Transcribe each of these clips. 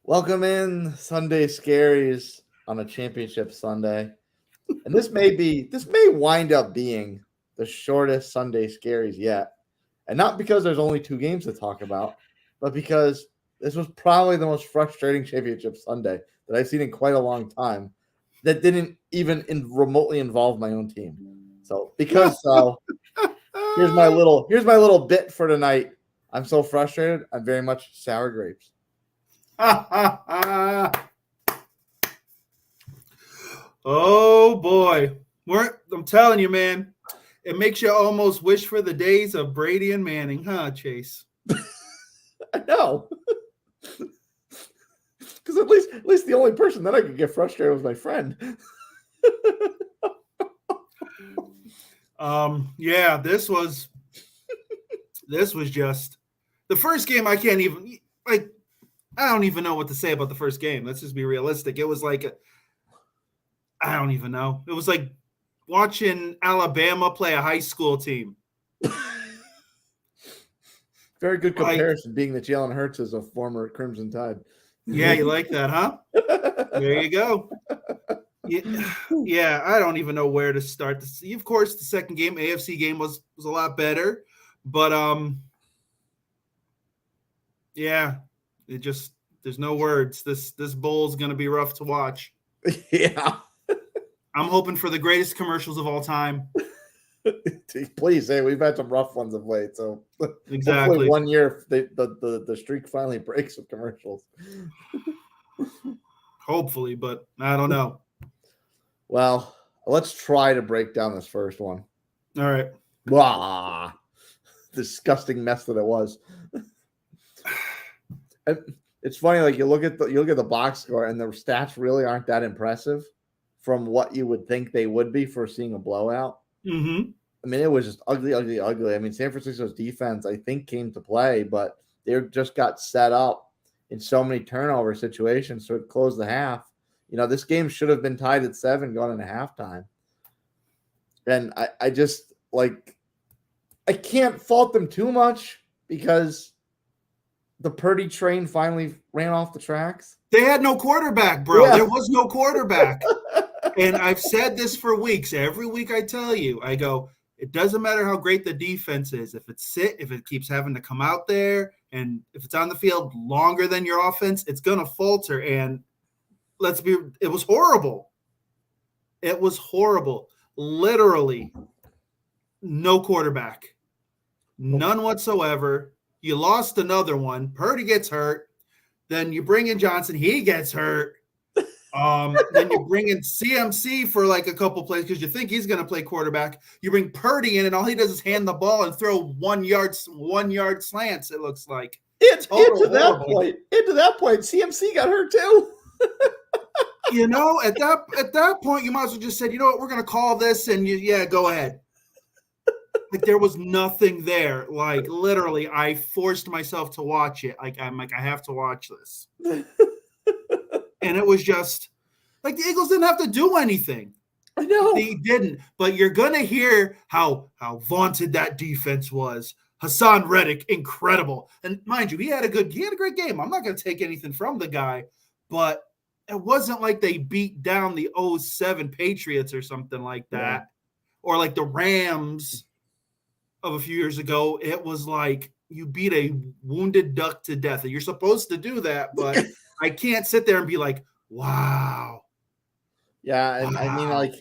Welcome in Sunday Scaries on a championship Sunday. And this may wind up being the shortest Sunday Scaries yet. And not because there's only two games to talk about, but because this was probably the most frustrating championship Sunday that I've seen in quite a long time that didn't even remotely involve my own team. So here's my little bit for tonight. I'm so frustrated. I'm very much sour grapes. Oh boy. I'm telling you, man, it makes you almost wish for the days of Brady and Manning, huh, Chase? I know. Because at least the only person that I could get frustrated was my friend. Yeah, this was just the first game. I don't even know what to say about the first game. Let's just be realistic. It was like I don't even know. It was like watching Alabama play a high school team. Very good comparison, being that Jalen Hurts is a former Crimson Tide. Yeah, you like that, huh? There you go. Yeah, I don't even know where to start. Of course, the second game, AFC game, was a lot better, but yeah, there's no words. This bowl is going to be rough to watch. Yeah, I'm hoping for the greatest commercials of all time. Please, hey, we've had some rough ones of late, so Exactly. hopefully one year the streak finally breaks with commercials. Hopefully, but I don't know. Well, let's try to break down this first one. All right. Blah. Disgusting mess that it was. It's funny, like you look at the box score, and the stats really aren't that impressive from what you would think they would be for seeing a blowout. Mm-hmm. I mean, it was just ugly. I mean, San Francisco's defense, I think, came to play, but they just got set up in so many turnover situations, so it closed the half. You know, this game should have been tied at 7 going into halftime. And I just, like, I can't fault them too much because the Purdy train finally ran off the tracks. They had no quarterback, bro. Yeah. There was no quarterback. And I've said this for weeks. Every week I tell you, I go, it doesn't matter how great the defense is. If it keeps having to come out there, and if it's on the field longer than your offense, it's going to falter. And it was horrible. It was horrible. Literally no quarterback. None whatsoever. You lost another one. Purdy gets hurt. Then you bring in Johnson. He gets hurt. Then you bring in CMC for like a couple plays because you think he's going to play quarterback. You bring Purdy in, and all he does is hand the ball and throw 1 yard slants. It looks like into that point, CMC got hurt too. You know, at that point, you might as well just said, you know what, we're going to call this, and go ahead. Like there was nothing there. Like literally, I forced myself to watch it. Like I'm like, I have to watch this. And it was just like the Eagles didn't have to do anything. I know they didn't. But you're gonna hear how vaunted that defense was. Hassan Reddick, incredible. And mind you, he had a great game. I'm not gonna take anything from the guy, but it wasn't like they beat down the 07 Patriots or something like that, yeah. Or like the Rams of a few years ago. It was like you beat a wounded duck to death. And you're supposed to do that, but I can't sit there and be like, wow. Yeah, and wow. I mean, like,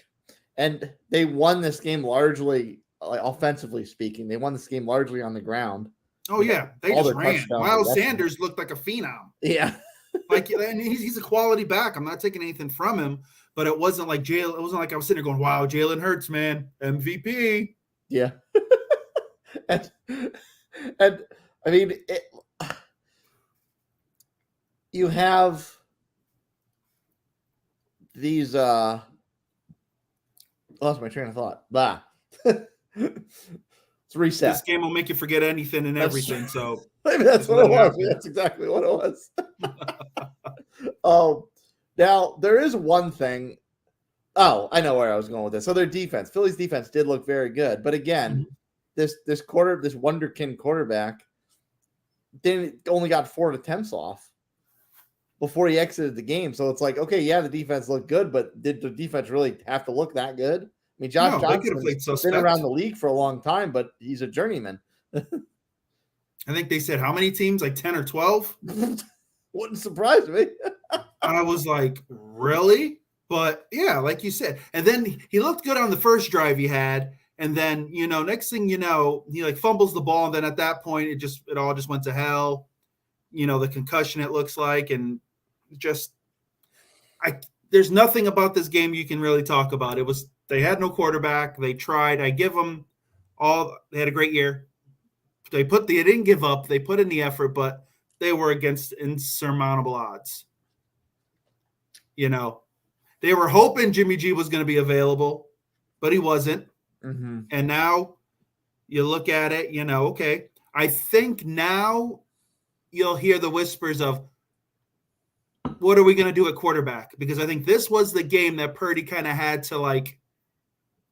and they won this game largely, like, offensively speaking. They won this game largely on the ground. Oh, yeah. They just ran. Miles Sanders looked like a phenom. Yeah. Like, and he's a quality back. I'm not taking anything from him, but it wasn't like Jalen. It wasn't like I was sitting there going, wow, Jalen Hurts, man, MVP. Yeah. and I mean, you have these lost my train of thought. Bah. It's reset. This game will make you forget anything and everything. So maybe that's what it was. That's exactly what it was. Now there is one thing. Oh, I know where I was going with this. So their defense, Philly's defense, did look very good, but again, this wonderkin quarterback only got 4 attempts off. before he exited the game. So it's like, okay, yeah, the defense looked good, but did the defense really have to look that good? I mean, Josh No, they could have played Johnson's been around the league for a long time, but he's a journeyman. I think they said how many teams? Like 10 or 12? Wouldn't surprise me. I was like, really? But yeah, like you said. And then he looked good on the first drive he had. And then, next thing you know, he like fumbles the ball. And then at that point, it all just went to hell. The concussion it looks like. And there's nothing about this game you can really talk about. They had no quarterback. They tried. I give them they had a great year. They didn't give up. They put in the effort, but they were against insurmountable odds. They were hoping Jimmy G was going to be available, but he wasn't. Mm-hmm. And now you look at it, okay. I think now you'll hear the whispers of, what are we going to do at quarterback? Because I think this was the game that Purdy kind of had to like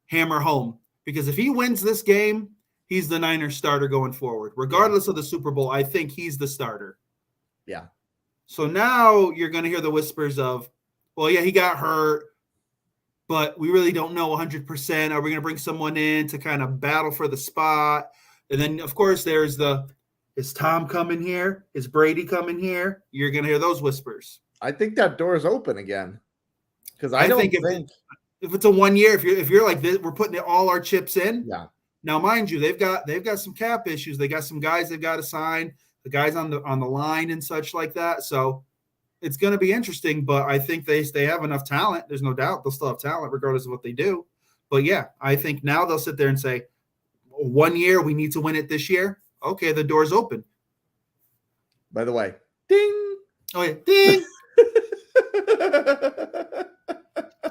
hammer home. Because if he wins this game, he's the Niners starter going forward. Regardless of the Super Bowl, I think he's the starter. Yeah. So now you're going to hear the whispers of, well, yeah, he got hurt, but we really don't know 100%. Are we going to bring someone in to kind of battle for the spot? And then, of course, there's is Tom coming here? Is Brady coming here? You're going to hear those whispers. I think that door is open again. Because I don't think if it's a 1 year, if you're like this, we're putting all our chips in. Yeah. Now, mind you, they've got some cap issues. They got some guys they've got to sign, the guys on the line and such like that. So it's going to be interesting, but I think they have enough talent. There's no doubt they'll still have talent regardless of what they do. But yeah, I think now they'll sit there and say, 1 year, we need to win it this year. Okay, the door's open. By the way, ding. Oh yeah, ding.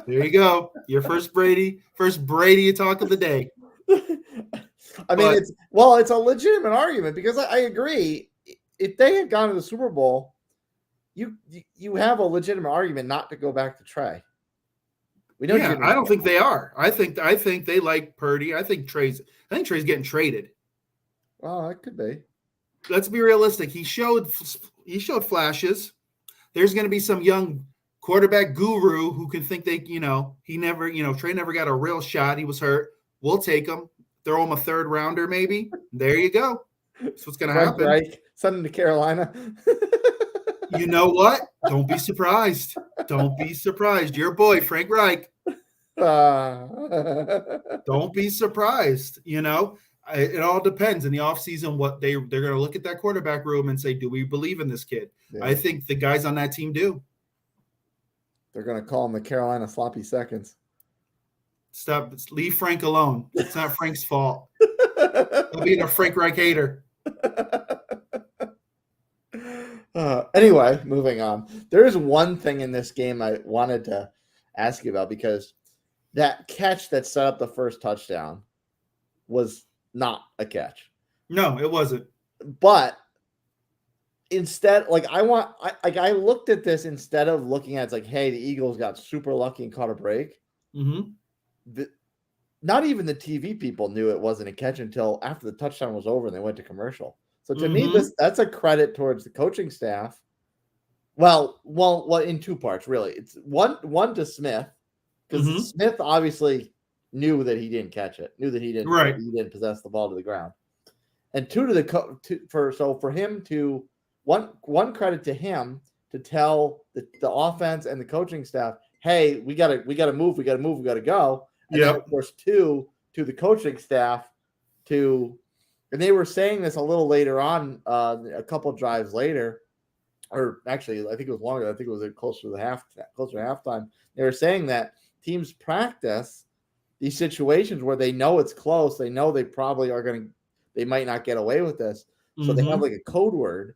There you go. Your first Brady talk of the day. I mean, it's a legitimate argument because I agree. If they had gone to the Super Bowl, you have a legitimate argument not to go back to Trey. We know. Yeah, I don't think they are. I think they like Purdy. I think Trey's getting traded. Well, that could be. Let's be realistic. He showed flashes. There's going to be some young quarterback guru who can think Trey never got a real shot. He was hurt. We'll take him. Throw him a third rounder, maybe. There you go. That's what's going to happen. Right. Send him to Carolina. You know what? Don't be surprised. Don't be surprised. Your boy, Frank Reich. Don't be surprised. It all depends in the offseason what they're going to look at that quarterback room and say, do we believe in this kid? Yeah. I think the guys on that team do. They're going to call him the Carolina Sloppy Seconds. Stop. Leave Frank alone. It's not Frank's fault. He'll be a Frank Reich hater. Anyway, moving on. There is one thing in this game I wanted to ask you about because that catch that set up the first touchdown was not a catch. No, it wasn't. But instead, I looked at this instead of looking at it's like, hey, the Eagles got super lucky and caught a break. Mm-hmm. Not even the TV people knew it wasn't a catch until after the touchdown was over and they went to commercial. So to me, that's a credit towards the coaching staff. Well, in two parts, really. It's one to Smith, because Smith obviously knew that he didn't catch it, knew that he didn't possess the ball to the ground, and two to for him to one credit to him to tell the offense and the coaching staff, hey, we gotta move, we gotta go. And then, of course, two to the coaching staff and they were saying this a little later on, a couple drives later, or actually, I think it was longer. I think it was closer to halftime. They were saying that teams practice these situations where they know it's close. They know they probably they might not get away with this. So they have like a code word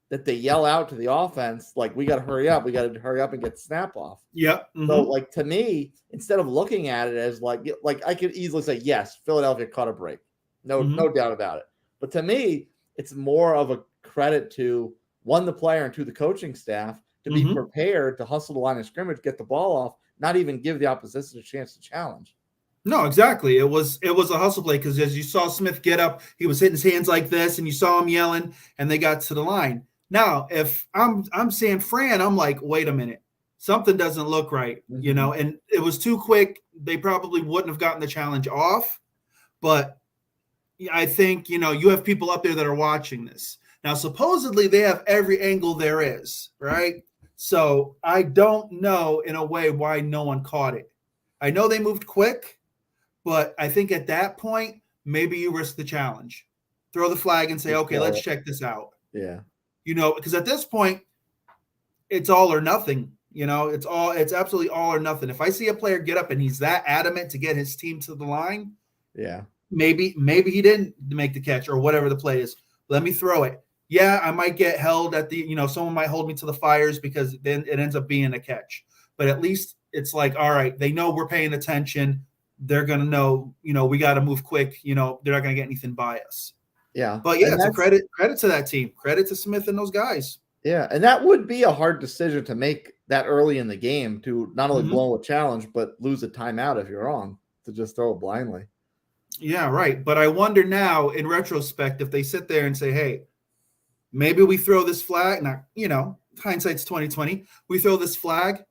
that they yell out to the offense, like, we got to hurry up. We got to hurry up and get the snap off. Yeah. Mm-hmm. So, to me, instead of looking at it as like I could easily say, yes, Philadelphia caught a break. No doubt about it. But to me, it's more of a credit to one, the player, and two, the coaching staff to be prepared to hustle the line of scrimmage, get the ball off, not even give the opposition a chance to challenge. No, exactly. It was a hustle play because as you saw Smith get up, he was hitting his hands like this, and you saw him yelling, and they got to the line. Now, if I'm San Fran, I'm like, wait a minute, something doesn't look right, and it was too quick. They probably wouldn't have gotten the challenge off, but I think, you have people up there that are watching this. Now, supposedly they have every angle there is, right? So I don't know in a way why no one caught it. I know they moved quick, but I think at that point, maybe you risk the challenge. Throw the flag and say, okay, let's check this out. Yeah. Because at this point, it's all or nothing. It's absolutely all or nothing. If I see a player get up and he's that adamant to get his team to the line, yeah, maybe he didn't make the catch or whatever the play is. Let me throw it. Yeah, I might get held at someone might hold me to the fires because then it ends up being a catch. But at least it's like, all right, they know we're paying attention. They're going to know, we got to move quick. They're not going to get anything by us. Yeah. But yeah, it's a credit to that team. Credit to Smith and those guys. Yeah, and that would be a hard decision to make that early in the game, to not only blow a challenge, but lose a timeout if you're wrong, to just throw it blindly. Yeah, right. But I wonder now, in retrospect, if they sit there and say, hey, maybe we throw this flag. Now, hindsight's 2020. We throw this flag.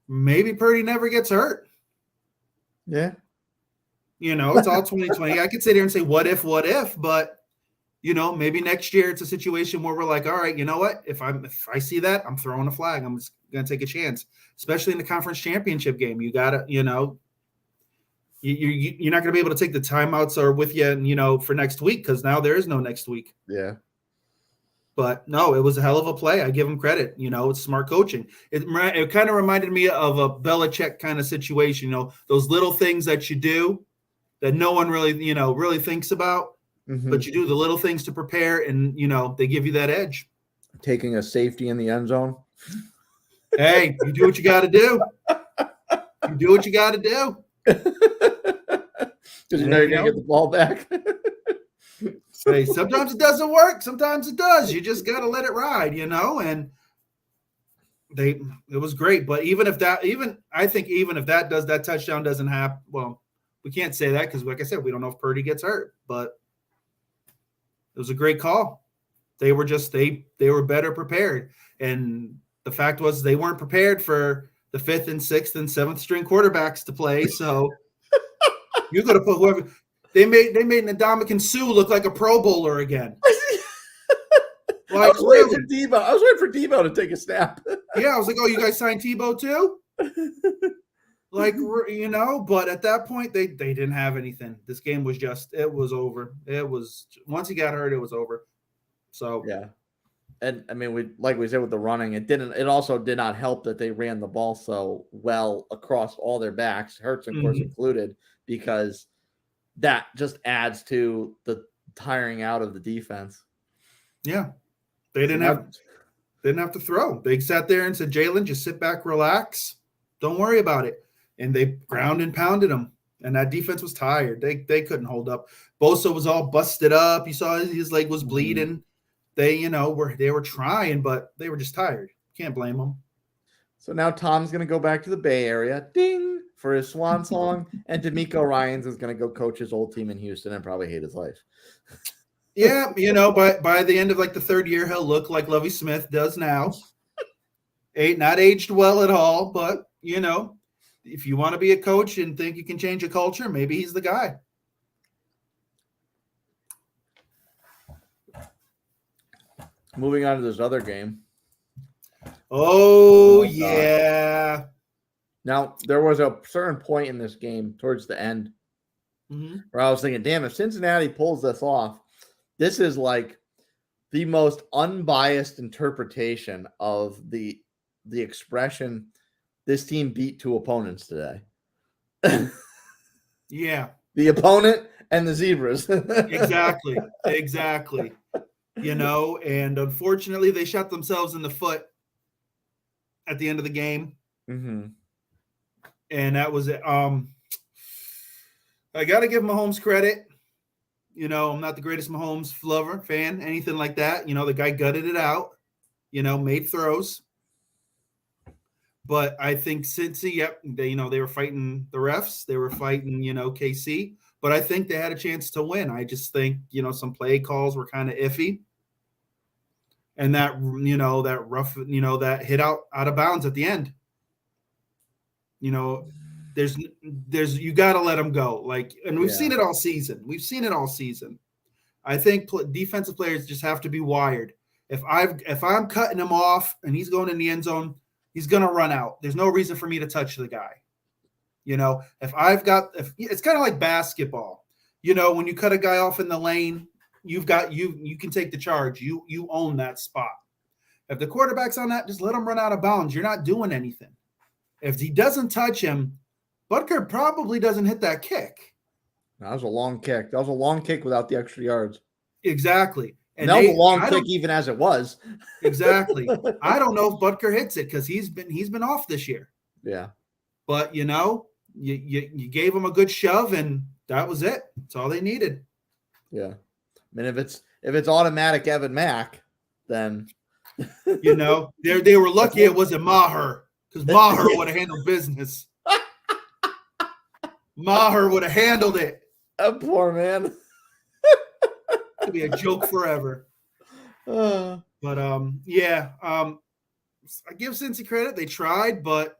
Maybe Purdy never gets hurt. Yeah. It's all 2020. I could sit here and say, what if, but maybe next year it's a situation where we're like, all right, you know what? If I see that, I'm throwing a flag. I'm just going to take a chance, especially in the conference championship game. You got to, you're not going to be able to take the timeouts or with you, for next week, because now there is no next week. Yeah. But no, it was a hell of a play. I give him credit. It's smart coaching. It kind of reminded me of a Belichick kind of situation. Those little things that you do that no one really, really thinks about, but you do the little things to prepare, and they give you that edge. Taking a safety in the end zone. Hey, you do what you got to do. You do what you got to do. Because you're going to get the ball back. Hey, sometimes it doesn't work. Sometimes it does. You just got to let it ride, and it was great. But even if that touchdown doesn't happen, well, we can't say that because, like I said, we don't know if Purdy gets hurt, but it was a great call. They were better prepared. And the fact was they weren't prepared for the 5th and 6th and 7th string quarterbacks to play. So you could have put whoever they made Ndamukong Suh look like a Pro Bowler again. I was waiting for Debo to take a snap. Yeah, I was like, oh, you guys signed Tebow too? But at that point, they didn't have anything. This game was it was over. It was, once he got hurt, it was over. So yeah. And I mean, like we said with the running, it also did not help that they ran the ball so well across all their backs, Hurts, of course, included, because that just adds to the tiring out of the defense. Yeah. They didn't have to throw. They sat there and said, Jalen, just sit back, relax. Don't worry about it. And they ground and pounded them. And that defense was tired. They couldn't hold up. Bosa was all busted up. You saw his leg was bleeding. They, were trying, but they were just tired. Can't blame them. So now Tom's going to go back to the Bay Area, ding, for his swan song. And D'Amico Ryans is going to go coach his old team in Houston and probably hate his life. Yeah, by the end of like the 3rd year, he'll look like Lovie Smith does now. Not aged well at all, but, if you want to be a coach and think you can change a culture, maybe he's the guy. Moving on to this other game. Oh yeah. Now, there was a certain point in this game towards the end where I was thinking, damn, if Cincinnati pulls this off, this is like the most unbiased interpretation of the expression, this team beat 2 opponents today. Yeah. The opponent and the Zebras. Exactly. And unfortunately, they shot themselves in the foot at the end of the game. And that was it. I got to give Mahomes credit. I'm not the greatest Mahomes lover, fan, anything like that. The guy gutted it out, made throws. But I think Cincy, they were fighting the refs. They were fighting, KC. But I think they had a chance to win. I just think, some play calls were kind of iffy. and that that rough that hit out of bounds at the end. There's you got to let them go. Like, and we've seen it all season. I think defensive players just have to be wired. If I'm cutting him off and he's going in the end zone, he's going to run out. There's no reason for me to touch the guy. If it's kind of like basketball, when you cut a guy off in the lane, you can take the charge. You own that spot. If the quarterback's on that, just let him run out of bounds. You're not doing anything. If he doesn't touch him, Butker probably doesn't hit that kick. That was a long kick. That was a long kick without the extra yards. Exactly. And that was a long kick even as it was. Exactly. I don't know if Butker hits it because he's been off this year. Yeah. But you gave him a good shove and that was it. That's all they needed. Yeah. I mean, if it's automatic Evan Mack, then they were lucky it wasn't Maher, because Maher would have handled business. Maher would have handled it. That poor man. It'll be a joke forever. But I give Cincy credit. They tried, but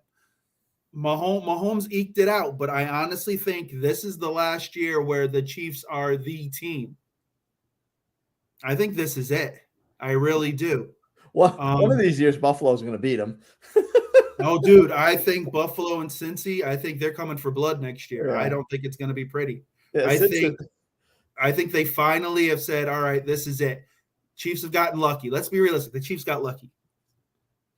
Mahomes eked it out. But I honestly think this is the last year where the Chiefs are the team. I think this is it. I really do. Well, one of these years, Buffalo's going to beat them. No, dude, I think Buffalo and Cincy, I think they're coming for blood next year. Yeah. I don't think it's going to be pretty. Yeah, I think they finally have said, all right, this is it. Chiefs have gotten lucky. Let's be realistic. The Chiefs got lucky.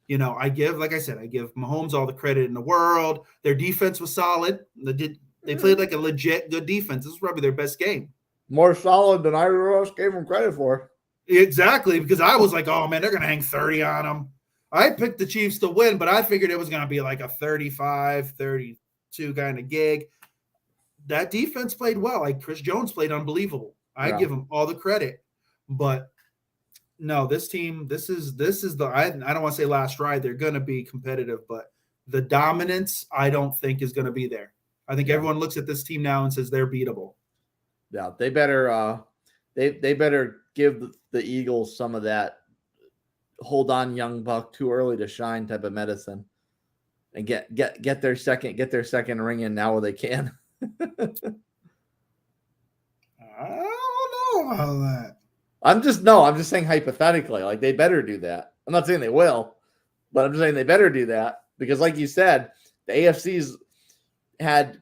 I give Mahomes all the credit in the world. Their defense was solid. They played like a legit good defense. This was probably their best game. More solid than I gave them credit for. Exactly, because I was like, oh, man, they're going to hang 30 on them. I picked the Chiefs to win, but I figured it was going to be like a 35-32 kind of gig. That defense played well. Like Chris Jones played unbelievable. I give him all the credit. But no, this team, this is I don't want to say last ride. They're going to be competitive, but the dominance I don't think is going to be there. I think everyone looks at this team now and says they're beatable. Yeah, they better they better give the Eagles some of that hold on, young buck, too early to shine type of medicine, and get their second ring in now while they can. I don't know about that. I'm just saying hypothetically, like they better do that. I'm not saying they will, but I'm just saying they better do that because, like you said, the AFC's had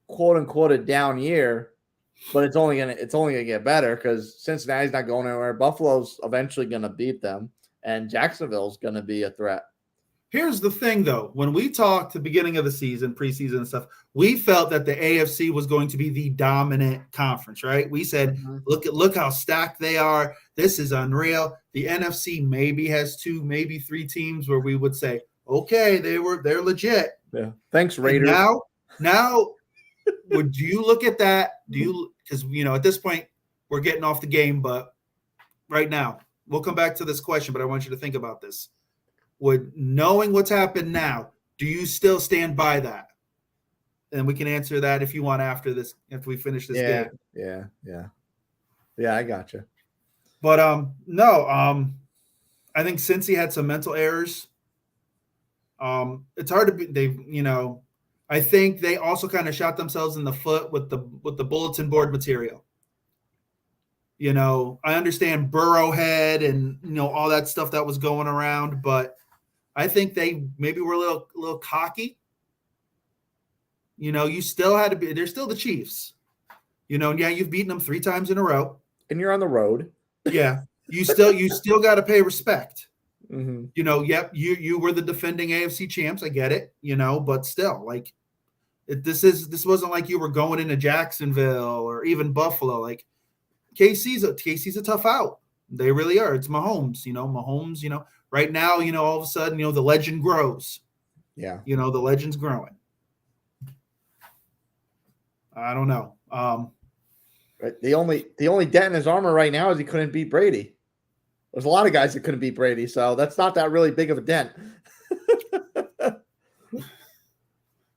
quote unquote a down year, but it's only gonna get better because Cincinnati's not going anywhere. Buffalo's eventually gonna beat them, and Jacksonville's gonna be a threat. Here's the thing, though. When we talked the beginning of the season, preseason and stuff, we felt that the AFC was going to be the dominant conference, right? We said, look how stacked they are. This is unreal. The NFC maybe has 2, maybe 3 teams where we would say, okay, they're legit. Yeah. Thanks, Raiders. And now, would you look at that? Because at this point we're getting off the game, but right now we'll come back to this question. But I want you to think about this. Would knowing what's happened now, do you still stand by that? And we can answer that if you want after we finish this game. Yeah, I got you. But I think Cincy had some mental errors. It's hard to be. I think they also kind of shot themselves in the foot with the bulletin board material. I understand Burrowhead and all that stuff that was going around, but I think they maybe were a little cocky. You still had to be. They're still the Chiefs. You've beaten them 3 times in a row, and you're on the road. Yeah, you still got to pay respect. Mm-hmm. You were the defending AFC champs. I get it. But still, like this wasn't like you were going into Jacksonville or even Buffalo. Like KC's a tough out. They really are. It's Mahomes. Mahomes. Right now, all of a sudden, the legend grows. Yeah. The legend's growing. I don't know. Right. The only dent in his armor right now is he couldn't beat Brady. There's a lot of guys that couldn't beat Brady, so that's not that really big of a dent.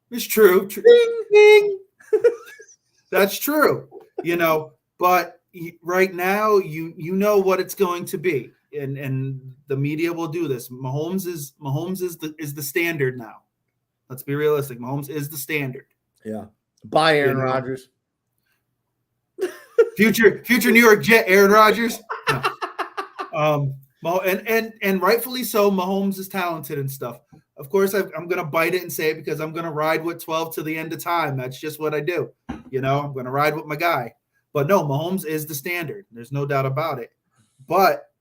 It's true. Ding, ding. That's true. But right now, you know what it's going to be. and the media will do this. Mahomes is the standard now. Let's be realistic. Mahomes is the standard. Yeah. Bye, Aaron Rodgers. Future New York Jet Aaron Rodgers. No. And rightfully so, Mahomes is talented and stuff. Of course, I'm going to bite it and say it because I'm going to ride with 12 to the end of time. That's just what I do. I'm going to ride with my guy. But no, Mahomes is the standard. There's no doubt about it. But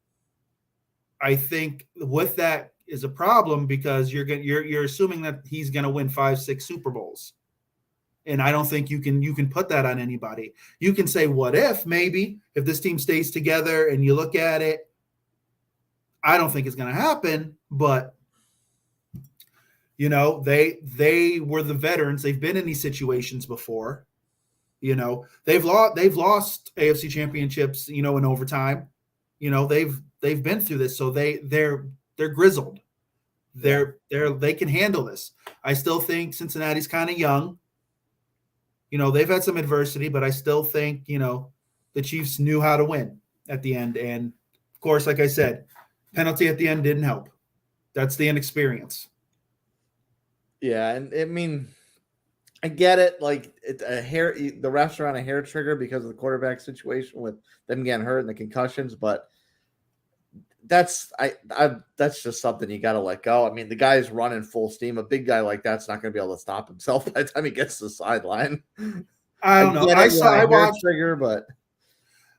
I think with that is a problem because you're assuming that he's going to win 5-6 Super Bowls. And I don't think you can put that on anybody. You can say, what if this team stays together and you look at it, I don't think it's going to happen, but they were the veterans. They've been in these situations before. They've lost AFC championships, in overtime. They've been through this, so they're grizzled. They can handle this. I still think Cincinnati's kind of young. They've had some adversity, but I still think, the Chiefs knew how to win at the end. And of course, like I said, penalty at the end didn't help. That's the inexperience. Yeah. And I mean, I get it. Like the refs are on a hair trigger because of the quarterback situation with them getting hurt and the concussions, but that's just something you got to let go. I mean, the guy's running full steam. A big guy like that's not going to be able to stop himself by the time he gets to the sideline. I don't know. I watched trigger, but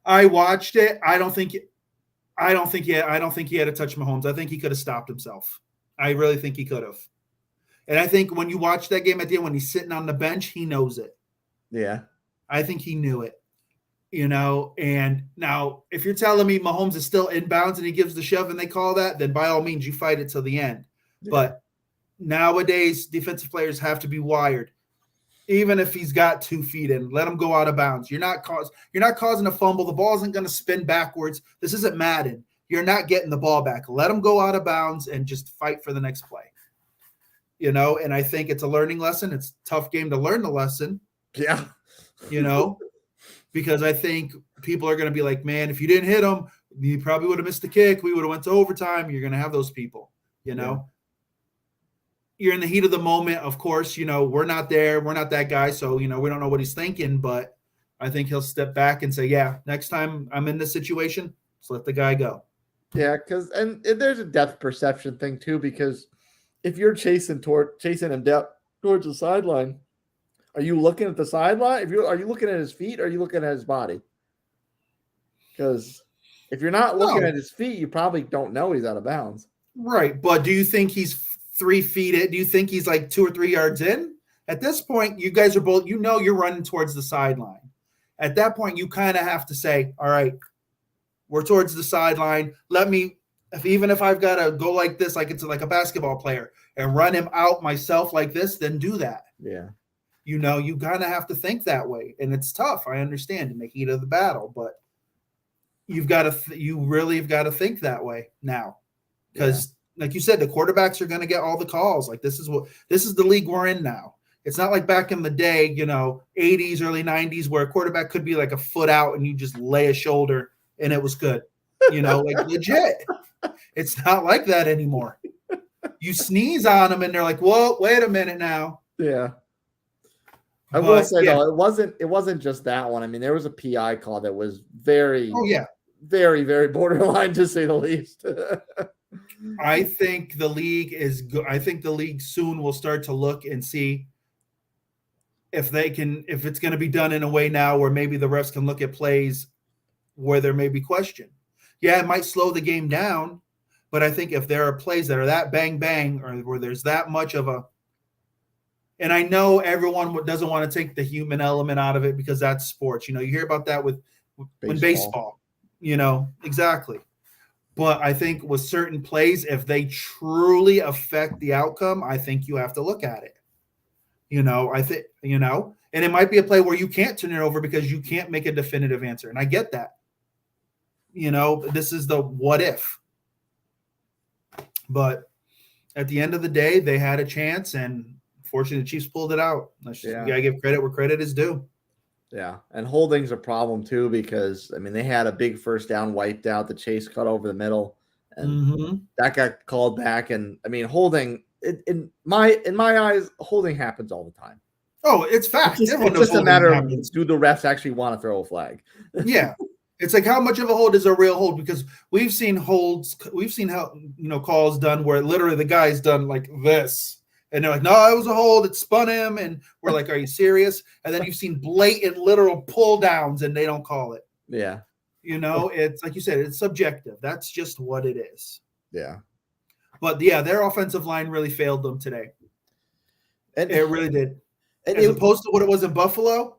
I watched it. I don't think he had to touch Mahomes. I think he could have stopped himself. I really think he could have. And I think when you watch that game at the end, when he's sitting on the bench, he knows it. Yeah. I think he knew it. And now if you're telling me Mahomes is still inbounds and he gives the shove and they call that, then by all means you fight it till the end. Yeah. But nowadays defensive players have to be wired. Even if he's got 2 feet in, let him go out of bounds. You're not causing a fumble. The ball isn't going to spin backwards. This isn't Madden. You're not getting the ball back. Let him go out of bounds and just fight for the next play. And I think it's a learning lesson. It's a tough game to learn the lesson. Yeah. Because I think people are going to be like, man, if you didn't hit him, you probably would have missed the kick. We would have went to overtime. You're going to have those people, Yeah. You're in the heat of the moment. Of course, we're not there. We're not that guy. So, we don't know what he's thinking, but I think he'll step back and say, yeah, next time I'm in this situation, just let the guy go. Yeah. And there's a depth perception thing too, because if you're chasing him towards the sideline, are you looking at the sideline? Are you looking at his feet or are you looking at his body? Because if you're not looking at his feet, you probably don't know he's out of bounds. Right. But do you think he's 3 feet in? Do you think he's like 2 or 3 yards in? At this point, you guys are both, you're running towards the sideline. At that point, you kind of have to say, all right, we're towards the sideline. Even if I've got to go like this, like it's like a basketball player, and run him out myself like this, then do that. Yeah. You kind of have to think that way. And it's tough. I understand in the heat of the battle, but you really have got to think that way now. Because like you said, the quarterbacks are going to get all the calls. Like this is the league we're in now. It's not like back in the day, 80s, early 90s, where a quarterback could be like a foot out and you just lay a shoulder and it was good. Like legit. It's not like that anymore. You sneeze on them and they're like, whoa, wait a minute now. Yeah. I will say though, it wasn't just that one. I mean, there was a PI call that was very, very, very borderline to say the least. I think the league is good. I think the league soon will start to look and see if it's going to be done in a way now where maybe the refs can look at plays where there may be question. Yeah, it might slow the game down, but I think if there are plays that are that bang bang or where there's that much of a, and I know everyone doesn't want to take the human element out of it because that's sports. You hear about that with baseball, exactly. But I think with certain plays, if they truly affect the outcome, I think you have to look at it. I think, and it might be a play where you can't turn it over because you can't make a definitive answer. And I get that. This is the what if. But at the end of the day, they had a chance, and fortunately, the Chiefs pulled it out. You got to give credit where credit is due. Yeah, and holding's a problem too because, I mean, they had a big first down wiped out. The chase cut over the middle. and that got called back. And I mean, holding in my eyes, holding happens all the time. Oh, it's fact. It's just a matter of do the refs actually want to throw a flag? Yeah. It's like how much of a hold is a real hold, because we've seen holds, we've seen how calls done where literally the guy's done like this. And they're like, no, it was a hold. It spun him. And we're like, are you serious? And then you've seen blatant literal pull downs and they don't call it. Yeah. It's like you said, it's subjective. That's just what it is. Yeah. But yeah, their offensive line really failed them today. It really did. As opposed to what it was in Buffalo.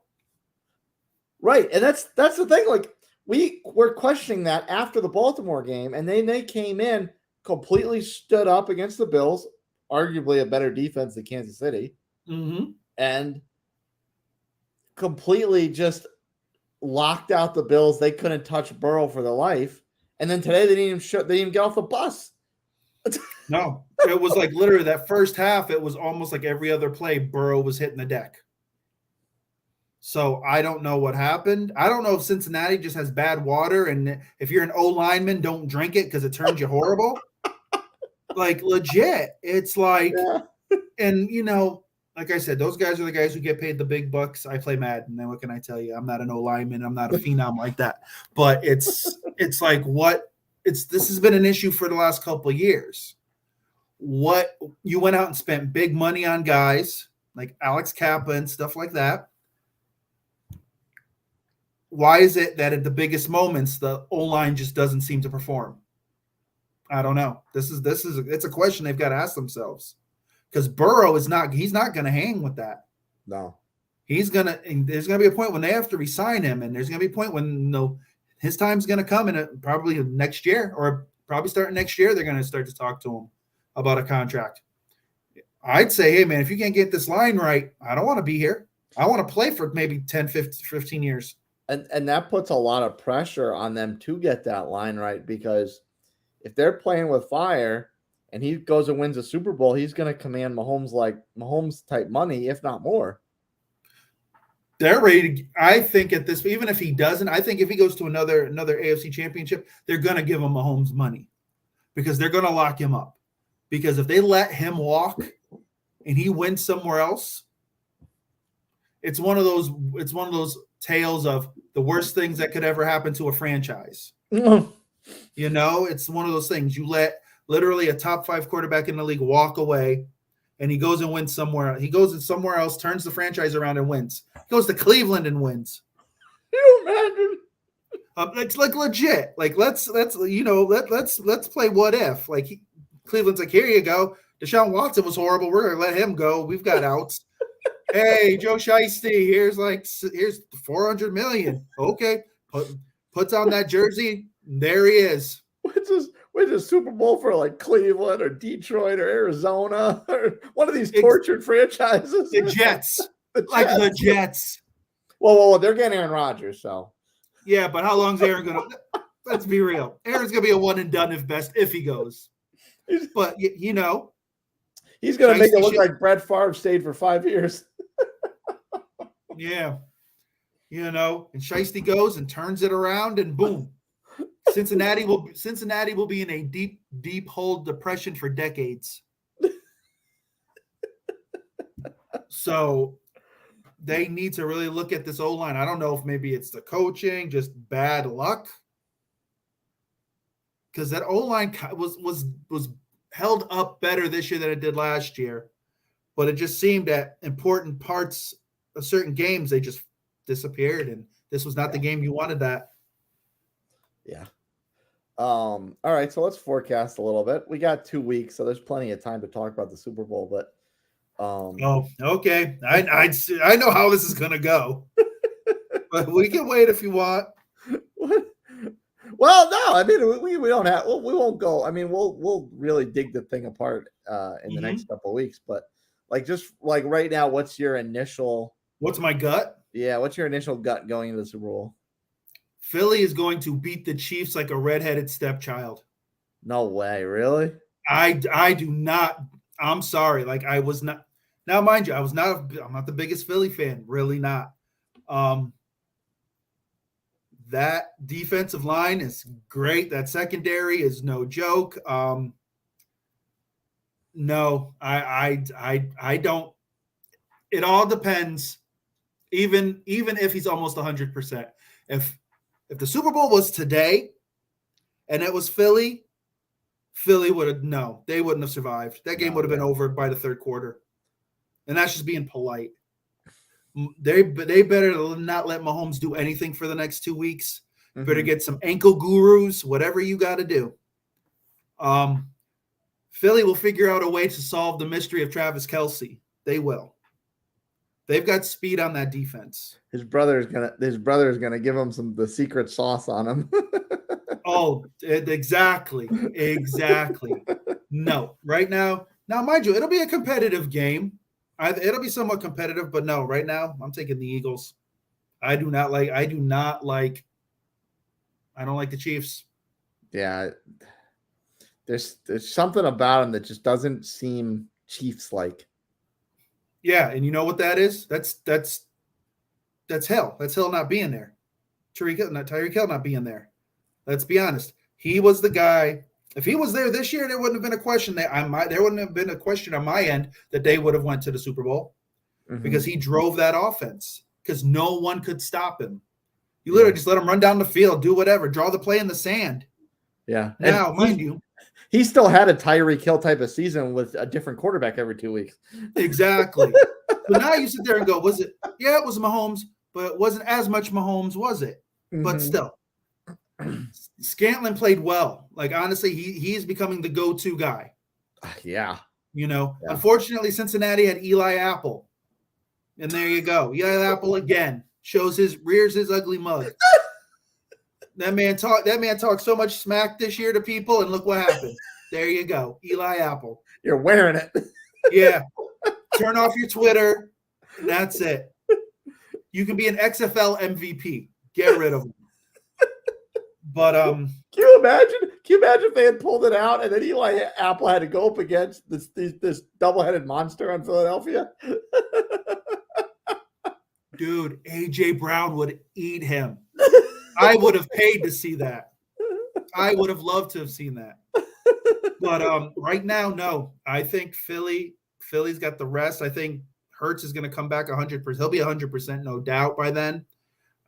Right. And that's the thing. Like, we were questioning that after the Baltimore game, and then they came in, completely stood up against the Bills, arguably a better defense than Kansas City, and completely just locked out the Bills. They couldn't touch Burrow for their life. And then today they didn't even get off the bus. No, it was like literally that first half. It was almost like every other play, Burrow was hitting the deck. So I don't know what happened. I don't know if Cincinnati just has bad water, and if you're an O lineman, don't drink it because it turns you horrible. Like legit, it's like, and like I said, those guys are the guys who get paid the big bucks. I play Madden, and what can I tell you? I'm not an O lineman. I'm not a phenom like that. But it's like this has been an issue for the last couple of years. What you went out and spent big money on guys like Alex Kappa and stuff like that. Why is it that at the biggest moments the O-line just doesn't seem to perform? I don't know. It's a question they've got to ask themselves, because Burrow he's not going to hang with that. No, there's going to be a point when they have to resign him, and there's going to be a point when his time's going to come, and probably next year, or probably starting next year, they're going to start to talk to him about a contract. I'd say, hey man, if you can't get this line right, I don't want to be here. I want to play for maybe 10, 15 years. And that puts a lot of pressure on them to get that line right, because if they're playing with fire and he goes and wins a Super Bowl, he's going to command Mahomes type money, if not more. They're ready to, I think at this, even if he doesn't, I think if he goes to another AFC championship, they're going to give him Mahomes money, because they're going to lock him up. Because if they let him walk and he wins somewhere else, it's one of those tales of the worst things that could ever happen to a franchise. It's one of those things. You let literally a top 5 quarterback in the league walk away, and he goes and wins somewhere. He goes somewhere else, turns the franchise around and wins. He goes to Cleveland and wins. You imagine? It's like legit. Like let's play what if. Like Cleveland's like, here you go. Deshaun Watson was horrible. We're gonna let him go. We've got outs. Hey, Joe Shiesty, here's $400 million. Okay, puts on that jersey. There he is. Wins a Super Bowl for like Cleveland or Detroit or Arizona or one of these tortured franchises. The Jets. The Jets. Well, they're getting Aaron Rodgers, so. Yeah, but how long is Aaron going to – let's be real. Aaron's going to be a one and done if he goes. But, he's going to make it look like Brett Favre stayed for 5 years. Yeah. And Shiesty goes and turns it around, and boom. Cincinnati will be in a deep, deep hole depression for decades. So they need to really look at this O-line. I don't know if maybe it's the coaching, just bad luck. Because that O-line was held up better this year than it did last year. But it just seemed that important parts of certain games, they just disappeared. And this was not the game you wanted that. Yeah. All right, so let's forecast a little bit. We got 2 weeks, so there's plenty of time to talk about the Super Bowl, but okay. I know how this is gonna go. But we can wait if you want. Well, no, I mean we don't have we won't go. I mean, we'll really dig the thing apart in the next couple of weeks, but just right now, what's my gut? Yeah, what's your initial gut going into the Super Bowl? Philly is going to beat the Chiefs like a redheaded stepchild. No way, really? I do not. I'm sorry. I was not. Now, mind you, I'm not the biggest Philly fan. Really not. That defensive line is great. That secondary is no joke. No, I don't. It all depends. Even if he's almost 100%. If the Super Bowl was today, and it was Philly would have they wouldn't have survived. That game would have been over by the third quarter, and that's just being polite. They better not let Mahomes do anything for the next 2 weeks. Mm-hmm. Better get some ankle gurus, whatever you got to do. Philly will figure out a way to solve the mystery of Travis Kelce. They will. They've got speed on that defense. His brother is gonna give him the secret sauce on him. Oh, exactly. No, right now, mind you, it'll be a competitive game. It'll be somewhat competitive, but no, right now I'm taking the Eagles. I don't like the Chiefs. Yeah, there's something about them that just doesn't seem Chiefs-like. Yeah, and you know what that is? That's Hill. That's Hill not being there. Tyreek Hill not being there. Let's be honest. He was the guy. If he was there this year, there wouldn't have been a question there wouldn't have been a question on my end that they would have went to the Super Bowl, because he drove that offense, because no one could stop him. You literally just let him run down the field, do whatever, draw the play in the sand. Yeah. Now, mind you, he still had a Tyreek Hill type of season with a different quarterback every 2 weeks. Exactly. But now you sit there and go, was it? Yeah, it was Mahomes, but it wasn't as much Mahomes, was it? But still. Scantling played well. Like, honestly, he's becoming the go-to guy. Yeah. Unfortunately, Cincinnati had Eli Apple. And there you go. Eli Apple again rears his ugly mug. That man talked so much smack this year to people, and look what happened. There you go. Eli Apple. You're wearing it. Yeah. Turn off your Twitter. And that's it. You can be an XFL MVP. Get rid of him. But can you imagine if they had pulled it out and then Eli Apple had to go up against this double-headed monster on Philadelphia? Dude, AJ Brown would eat him. I would have paid to see that. I would have loved to have seen that. But right now, no. I think Philly's got the rest. I think Hurts is going to come back 100%. He'll be 100%, no doubt, by then.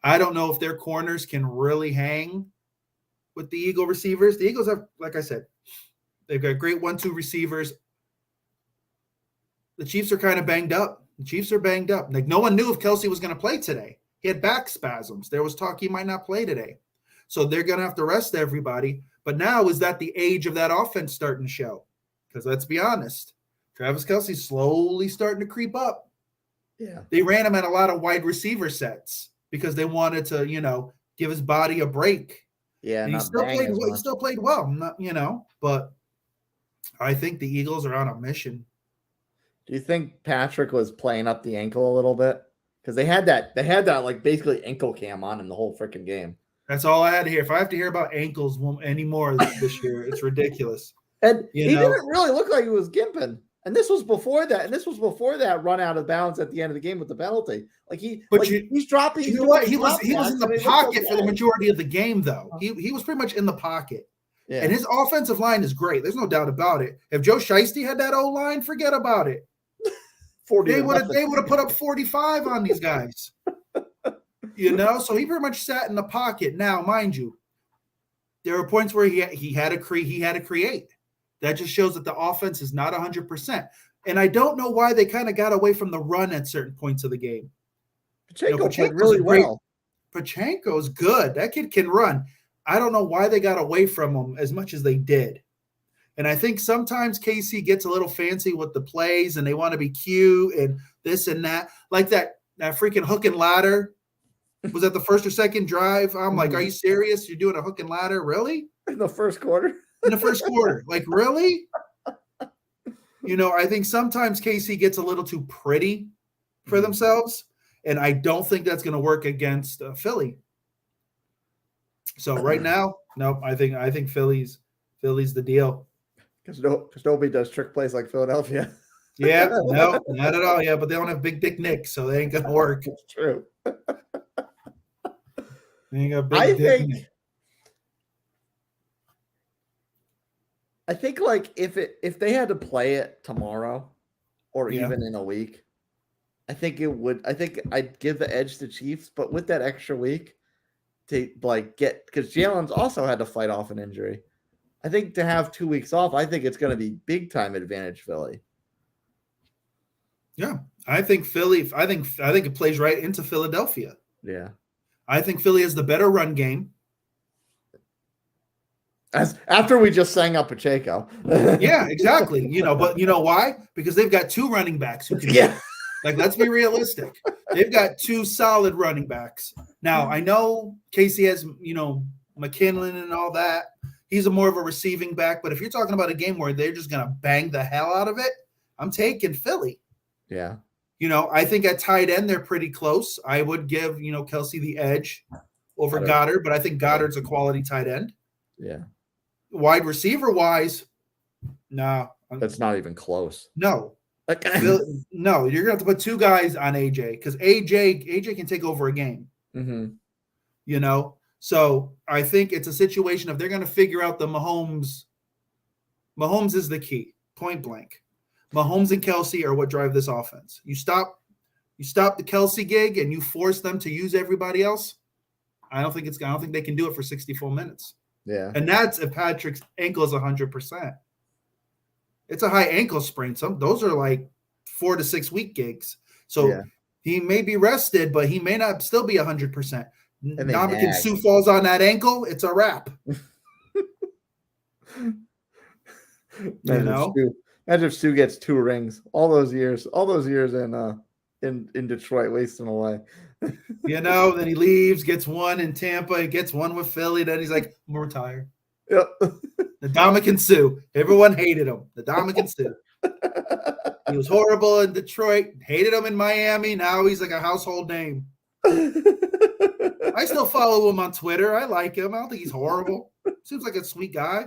I don't know if their corners can really hang with the Eagle receivers. The Eagles have, like I said, they've got great 1-2 receivers. The Chiefs are kind of banged up. Like, no one knew if Kelce was going to play today. He had back spasms. There was talk he might not play today. So they're going to have to rest everybody. But now is that the age of that offense starting to show? Because let's be honest, Travis Kelce's slowly starting to creep up. Yeah. They ran him at a lot of wide receiver sets because they wanted to, give his body a break. Yeah, and he still played well, but I think the Eagles are on a mission. Do you think Patrick was playing up the ankle a little bit? Because they had that like basically ankle cam on him the whole freaking game. That's all I had to hear. If I have to hear about ankles anymore this year, it's ridiculous. And he didn't really look like he was gimping. And this was before that. And this was before that run out of bounds at the end of the game with the penalty. Like he's dropping. You know what? He was in the pocket for the majority of the game, though. He was pretty much in the pocket. Yeah. And his offensive line is great. There's no doubt about it. If Joe Shiesty had that O-line, forget about it. They would have put up 45 on these guys. So he pretty much sat in the pocket. Now, mind you, there are points where he had to create. That just shows that the offense is not 100%. And I don't know why they kind of got away from the run at certain points of the game. Pachenko played really well. Pachenko's good. That kid can run. I don't know why they got away from him as much as they did. And I think sometimes KC gets a little fancy with the plays and they want to be cute and this and that. Like that freaking hook and ladder. Was that the first or second drive? I'm like, are you serious? You're doing a hook and ladder? Really? In the first quarter? In the first quarter. Like, really? I think sometimes KC gets a little too pretty for themselves. And I don't think that's going to work against Philly. So right now, nope, I think Philly's the deal. Because nobody does trick plays like Philadelphia. Yeah, no, not at all. Yeah, but they don't have Big Dick Nick, so they ain't gonna work. It's true. He got I big dick. think like if they had to play it tomorrow or Yeah. even in a week, I think I'd give the edge to Chiefs, but with that extra week to like get because Jalen's also had to fight off an injury. I think to have 2 weeks off, I think it's going to be big time advantage Philly. Yeah, I think Philly. I think it plays right into Philadelphia. Yeah. I think Philly has the better run game. As after we just sang up Pacheco. Yeah, exactly. But you know why? Because they've got two running backs who can. Yeah. Like, let's be realistic. They've got two solid running backs. Now, I know Casey has, McKinnon and all that. He's more of a receiving back. But if you're talking about a game where they're just going to bang the hell out of it, I'm taking Philly. Yeah. I think at tight end, they're pretty close. I would give, Kelsey the edge over Goddard, but I think Goddard's a quality tight end. Yeah. Wide receiver wise, no. That's not even close. No. No, you're gonna have to put two guys on AJ because AJ can take over a game. Mm-hmm. So I think it's a situation of they're gonna figure out the Mahomes. Mahomes is the key, point blank. Mahomes and Kelsey are what drive this offense. You stop the Kelsey gig and you force them to use everybody else. I don't think they can do it for 64 minutes. Yeah. And that's if Patrick's ankle is 100%. It's a high ankle sprain. Those are like 4 to 6 week gigs. So he may be rested, but he may not still be 100%. Ndamukong Suh falls on that ankle, it's a wrap. Imagine if Suh gets 2 rings. All those years in Detroit wasting away. Then he leaves, gets one in Tampa, gets one with Philly. Then he's like, I'm retired. Yep. Ndamukong Suh. Everyone hated him. Ndamukong Suh. He was horrible in Detroit. Hated him in Miami. Now he's like a household name. I still follow him on Twitter. I like him. I don't think he's horrible. Seems like a sweet guy.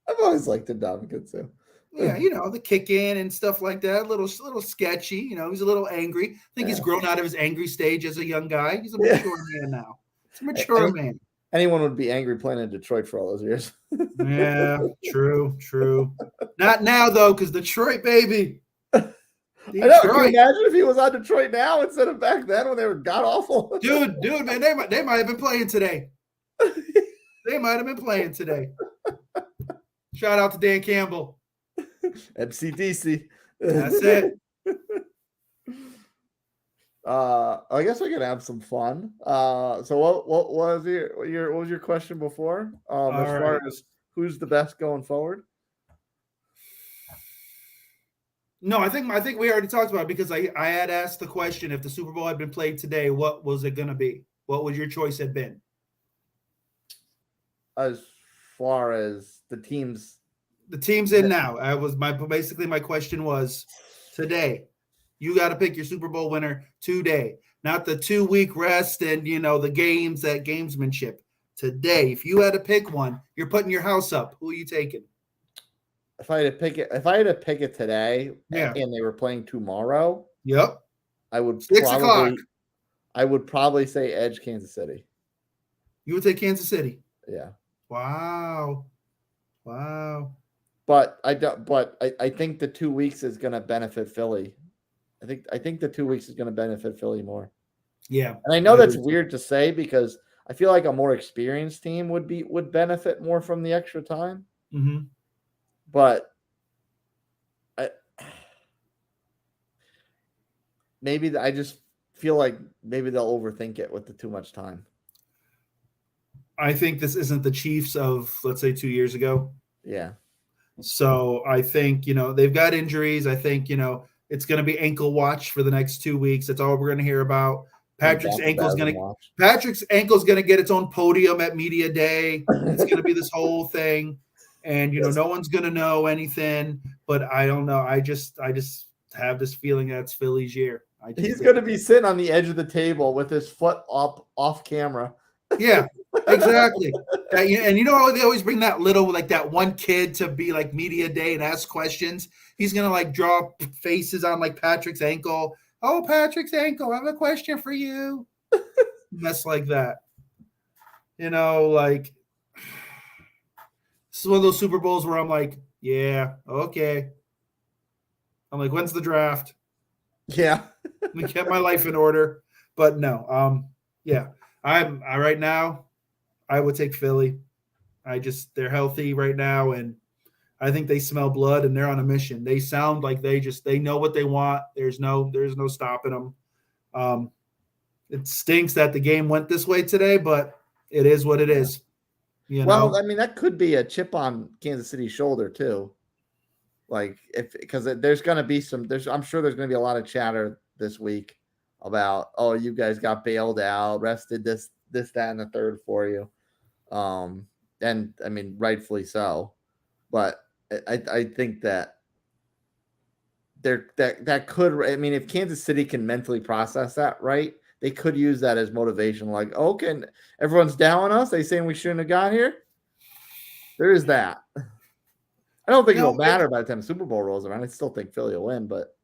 I've always liked Ndamukong Suh. Yeah, the kick in and stuff like that. A little sketchy. He's a little angry. I think he's grown out of his angry stage as a young guy. He's a mature man now. He's a mature man. Anyone would be angry playing in Detroit for all those years. Yeah, true. Not now, though, because Detroit, baby. Detroit. I know. Can you imagine if he was on Detroit now instead of back then when they were god-awful? Dude, man, they might have been playing today. Shout out to Dan Campbell. MCDC. That's it. I guess I could have some fun. So what was your question before? As far as who's the best going forward? No, I think we already talked about it because I had asked the question, if the Super Bowl had been played today, what was it going to be? What would your choice have been? As far as the teams in now, my question was today. You got to pick your Super Bowl winner today, not the 2-week rest and the games, that gamesmanship. Today, if you had to pick one, you're putting your house up. Who are you taking? If I had to pick it today, and they were playing tomorrow, yep, I would 6 o'clock. I would probably say edge Kansas City. You would take Kansas City. Yeah. Wow. But I think the 2 weeks is going to benefit Philly. I think the 2 weeks is going to benefit Philly more. Yeah. And I know that's weird to say because I feel like a more experienced team would benefit more from the extra time. Mm-hmm. But I just feel like maybe they'll overthink it with the too much time. I think this isn't the Chiefs of, let's say, 2 years ago. Yeah. So I think, they've got injuries. I think, it's going to be ankle watch for the next 2 weeks. That's all we're going to hear about. Patrick's ankle's going to get its own podium at media day. It's going to be this whole thing. And, no one's going to know anything, but I don't know. I just have this feeling that's Philly's year. He's going to be sitting on the edge of the table with his foot up off camera. Yeah, exactly. And they always bring that little, like that one kid to be like media day and ask questions. He's going to like draw faces on like Patrick's ankle. Oh, Patrick's ankle. I have a question for you. Mess like that. Like this is one of those Super Bowls where I'm like, yeah, okay. I'm like, when's the draft? Yeah. Let me get my life in order. But no, yeah. I right now, I would take Philly. They're healthy right now, and I think they smell blood and they're on a mission. They sound like they know what they want. There's no stopping them. It stinks that the game went this way today, but it is what it is. Well, I mean, that could be a chip on Kansas City's shoulder too. Like because there's going to be I'm sure there's going to be a lot of chatter this week about, oh, you guys got bailed out, rested this, that, and the third for you. And I mean, rightfully so. But I think that that could, I mean, if Kansas City can mentally process that, right, they could use that as motivation. Like, okay, everyone's down on us. They saying we shouldn't have got here. There is that. I don't think it'll matter by the time the Super Bowl rolls around. I still think Philly will win, but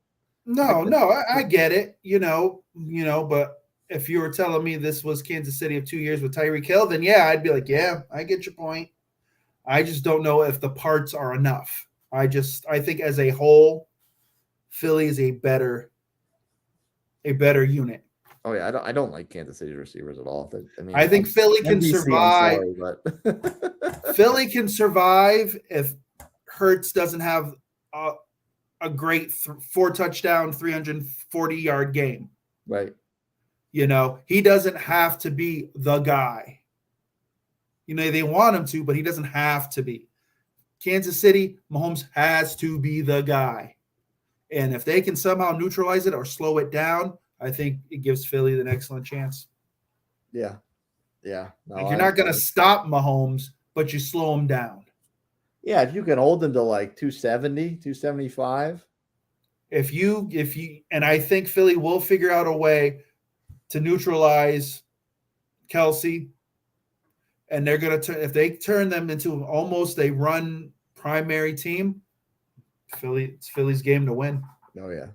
I get it. But if you were telling me this was Kansas City of 2 years with Tyreek Hill, then yeah, I'd be like, yeah, I get your point. I just don't know if the parts are enough. I think as a whole, Philly is a better unit. Oh yeah, I don't like Kansas City receivers at all. I think Philly can survive. I'm sorry, but Philly can survive if Hurts doesn't have a great 4 touchdown, 340-yard game. Right. He doesn't have to be the guy. They want him to, but he doesn't have to be. Kansas City, Mahomes has to be the guy. And if they can somehow neutralize it or slow it down, I think it gives Philly an excellent chance. Yeah. Yeah. No, you're not going to stop Mahomes, but you slow him down. Yeah, if you can hold them to like 270, 275. If you and I think Philly will figure out a way to neutralize Kelsey, and they're going to if they turn them into almost a run primary team, it's Philly's game to win. Oh yeah.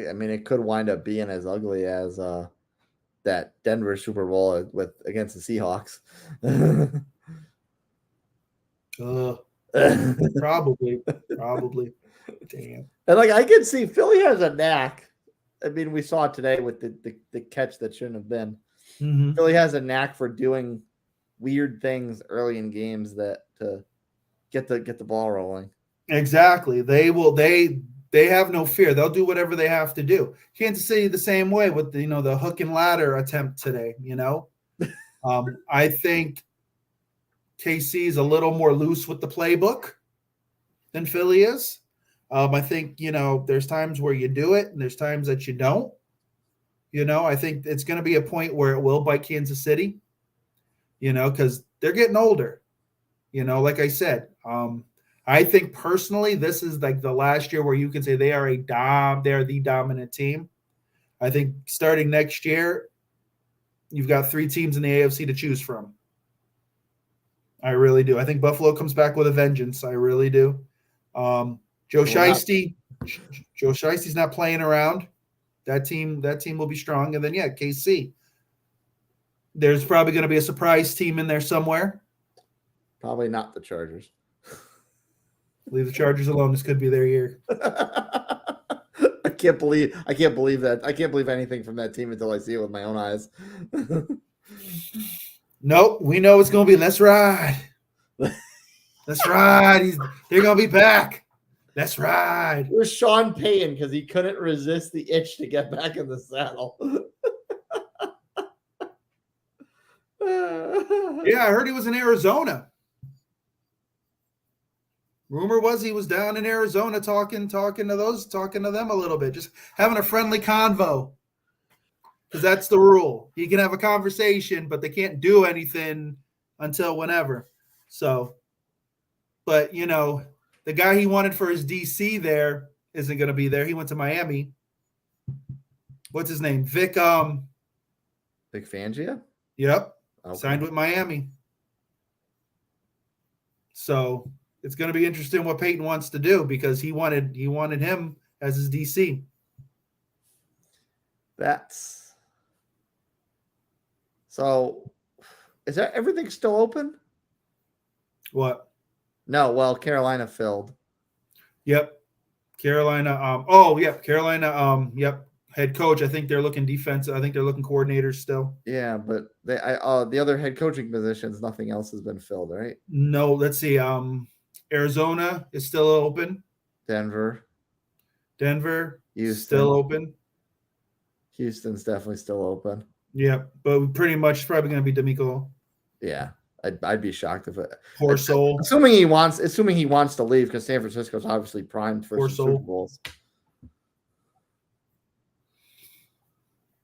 I mean, it could wind up being as ugly as that Denver Super Bowl against the Seahawks. Probably. Damn. And I can see Philly has a knack. I mean, we saw it today with the catch that shouldn't have been. Mm-hmm. Philly has a knack for doing weird things early in games to get the ball rolling. Exactly. They have no fear. They'll do whatever they have to do. Kansas City the same way with the hook and ladder attempt today. I think KC is a little more loose with the playbook than Philly is. I think there's times where you do it and there's times that you don't. I think it's going to be a point where it will bite Kansas City. Because they're getting older. Like I said, I think personally this is like the last year where you can say they are the dominant team. I think starting next year, you've got 3 teams in the AFC to choose from. I really do. I think Buffalo comes back with a vengeance. I really do. Joe Shiesty's not playing around. That team will be strong. And then KC. There's probably going to be a surprise team in there somewhere. Probably not the Chargers. Leave the Chargers alone. This could be their year. I can't believe that. I can't believe anything from that team until I see it with my own eyes. Nope. We know it's going to be. Let's ride. Let's ride. They're going to be back. Let's ride. It was Sean Payton because he couldn't resist the itch to get back in the saddle. Yeah, I heard he was in Arizona. Rumor was he was down in Arizona talking to them a little bit, just having a friendly convo. Because that's the rule. You can have a conversation, but they can't do anything until whenever. So, but the guy he wanted for his DC there isn't going to be there. He went to Miami. What's his name? Vic Fangio? Yep. Okay. Signed with Miami. So it's going to be interesting what Peyton wants to do because he wanted him as his DC. So Is that everything still open? What? No, well, Carolina filled. Yep. Carolina. Carolina. Yep. Head coach. I think they're looking defense. I think they're looking coordinators still. Yeah, but the other head coaching positions, nothing else has been filled, right? No, let's see. Arizona is still open. Denver, Denver, Houston. still open. Houston's definitely still open. Yeah, but pretty much probably going to be D'Amico. Yeah, I'd be shocked if it. Poor soul. Assuming he wants to leave, because San Francisco's obviously primed for some Super Bowls.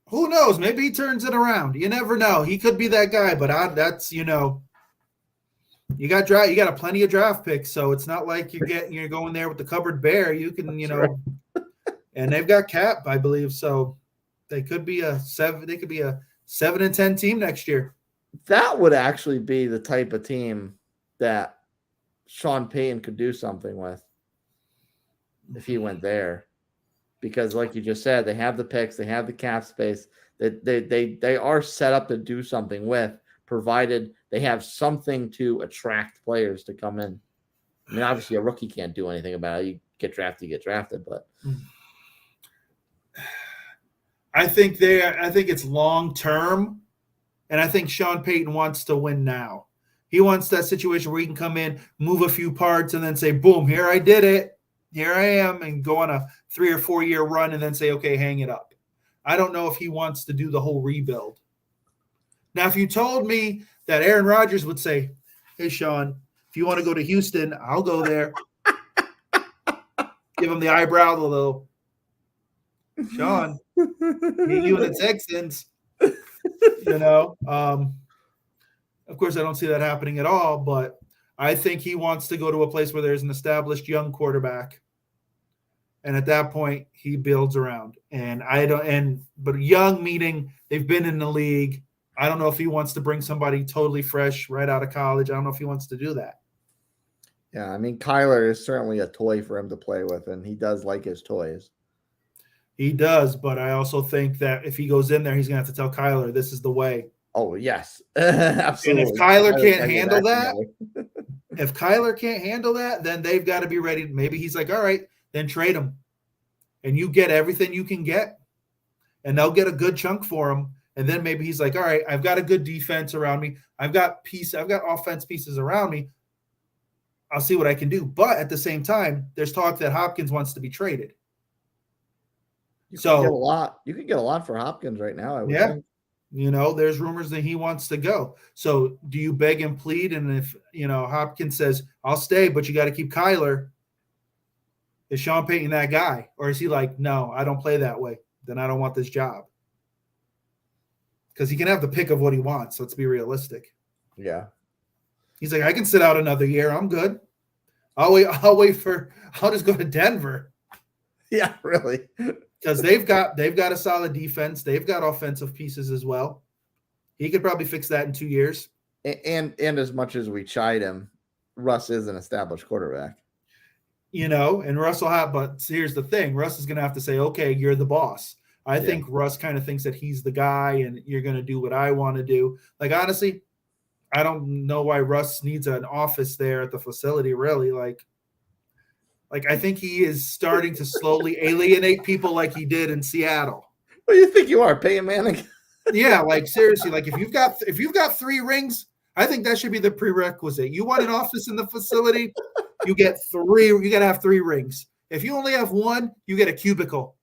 Who knows? Maybe he turns it around. You never know. He could be that guy, but that's you got a plenty of draft picks, so it's not like you're going there with the cupboard bare. You can, right. And they've got cap, I believe, so they could be a 7-10 team next year. That would actually be the type of team that Sean Payton could do something with if he went there. Because like you just said, they have the picks, they have the cap space, they are set up to do something with, provided they have something to attract players to come in. I mean, obviously a rookie can't do anything about it. You get drafted, but I think it's long term, and I think Sean Payton wants to win now. He wants that situation where he can come in, move a few parts, and then say, boom, here I did it. Here I am, and go on a 3 or 4 year run and then say, okay, hang it up. I don't know if he wants to do the whole rebuild. Now, if you told me that Aaron Rodgers would say, hey, Sean, if you want to go to Houston, I'll go there. Give him the eyebrow, the little, Sean, you and the Texans, of course, I don't see that happening at all, but I think he wants to go to a place where there's an established young quarterback. And at that point, he builds around. But young meaning they've been in the league. I don't know if he wants to bring somebody totally fresh right out of college. I don't know if he wants to do that. Yeah, I mean, Kyler is certainly a toy for him to play with, and he does like his toys. He does, but I also think that if he goes in there, he's going to have to tell Kyler, this is the way. Oh, yes. Absolutely. And if Kyler can't handle that, if Kyler can't handle that, then they've got to be ready. Maybe he's like, all right, then trade him. And you get everything you can get, and they'll get a good chunk for him. And then maybe he's like, all right, I've got a good defense around me. I've got offense pieces around me. I'll see what I can do. But at the same time, there's talk that Hopkins wants to be traded. You can get a lot for Hopkins right now, I would think. There's rumors that he wants to go. So do you beg and plead? And if, Hopkins says, I'll stay, but you got to keep Kyler, is Sean Payton that guy? Or is he like, no, I don't play that way. Then I don't want this job. Because he can have the pick of what he wants. Let's be realistic. Yeah. He's like, I can sit out another year. I'm good. I'll just go to Denver. Yeah, really. Because they've got a solid defense. They've got offensive pieces as well. He could probably fix that in 2 years. And as much as we chide him, Russ is an established quarterback. And Russ will have, but here's the thing. Russ is going to have to say, okay, you're the boss. I think Russ kind of thinks that he's the guy and you're going to do what I want to do. Like, honestly, I don't know why Russ needs an office there at the facility, really. Like I think he is starting to slowly alienate people like he did in Seattle. What do you think you are, Peyton Manning? Yeah, like seriously, like if you've got 3 rings, I think that should be the prerequisite. You want an office in the facility, you get 3. You got to have 3 rings. If you only have 1, you get a cubicle.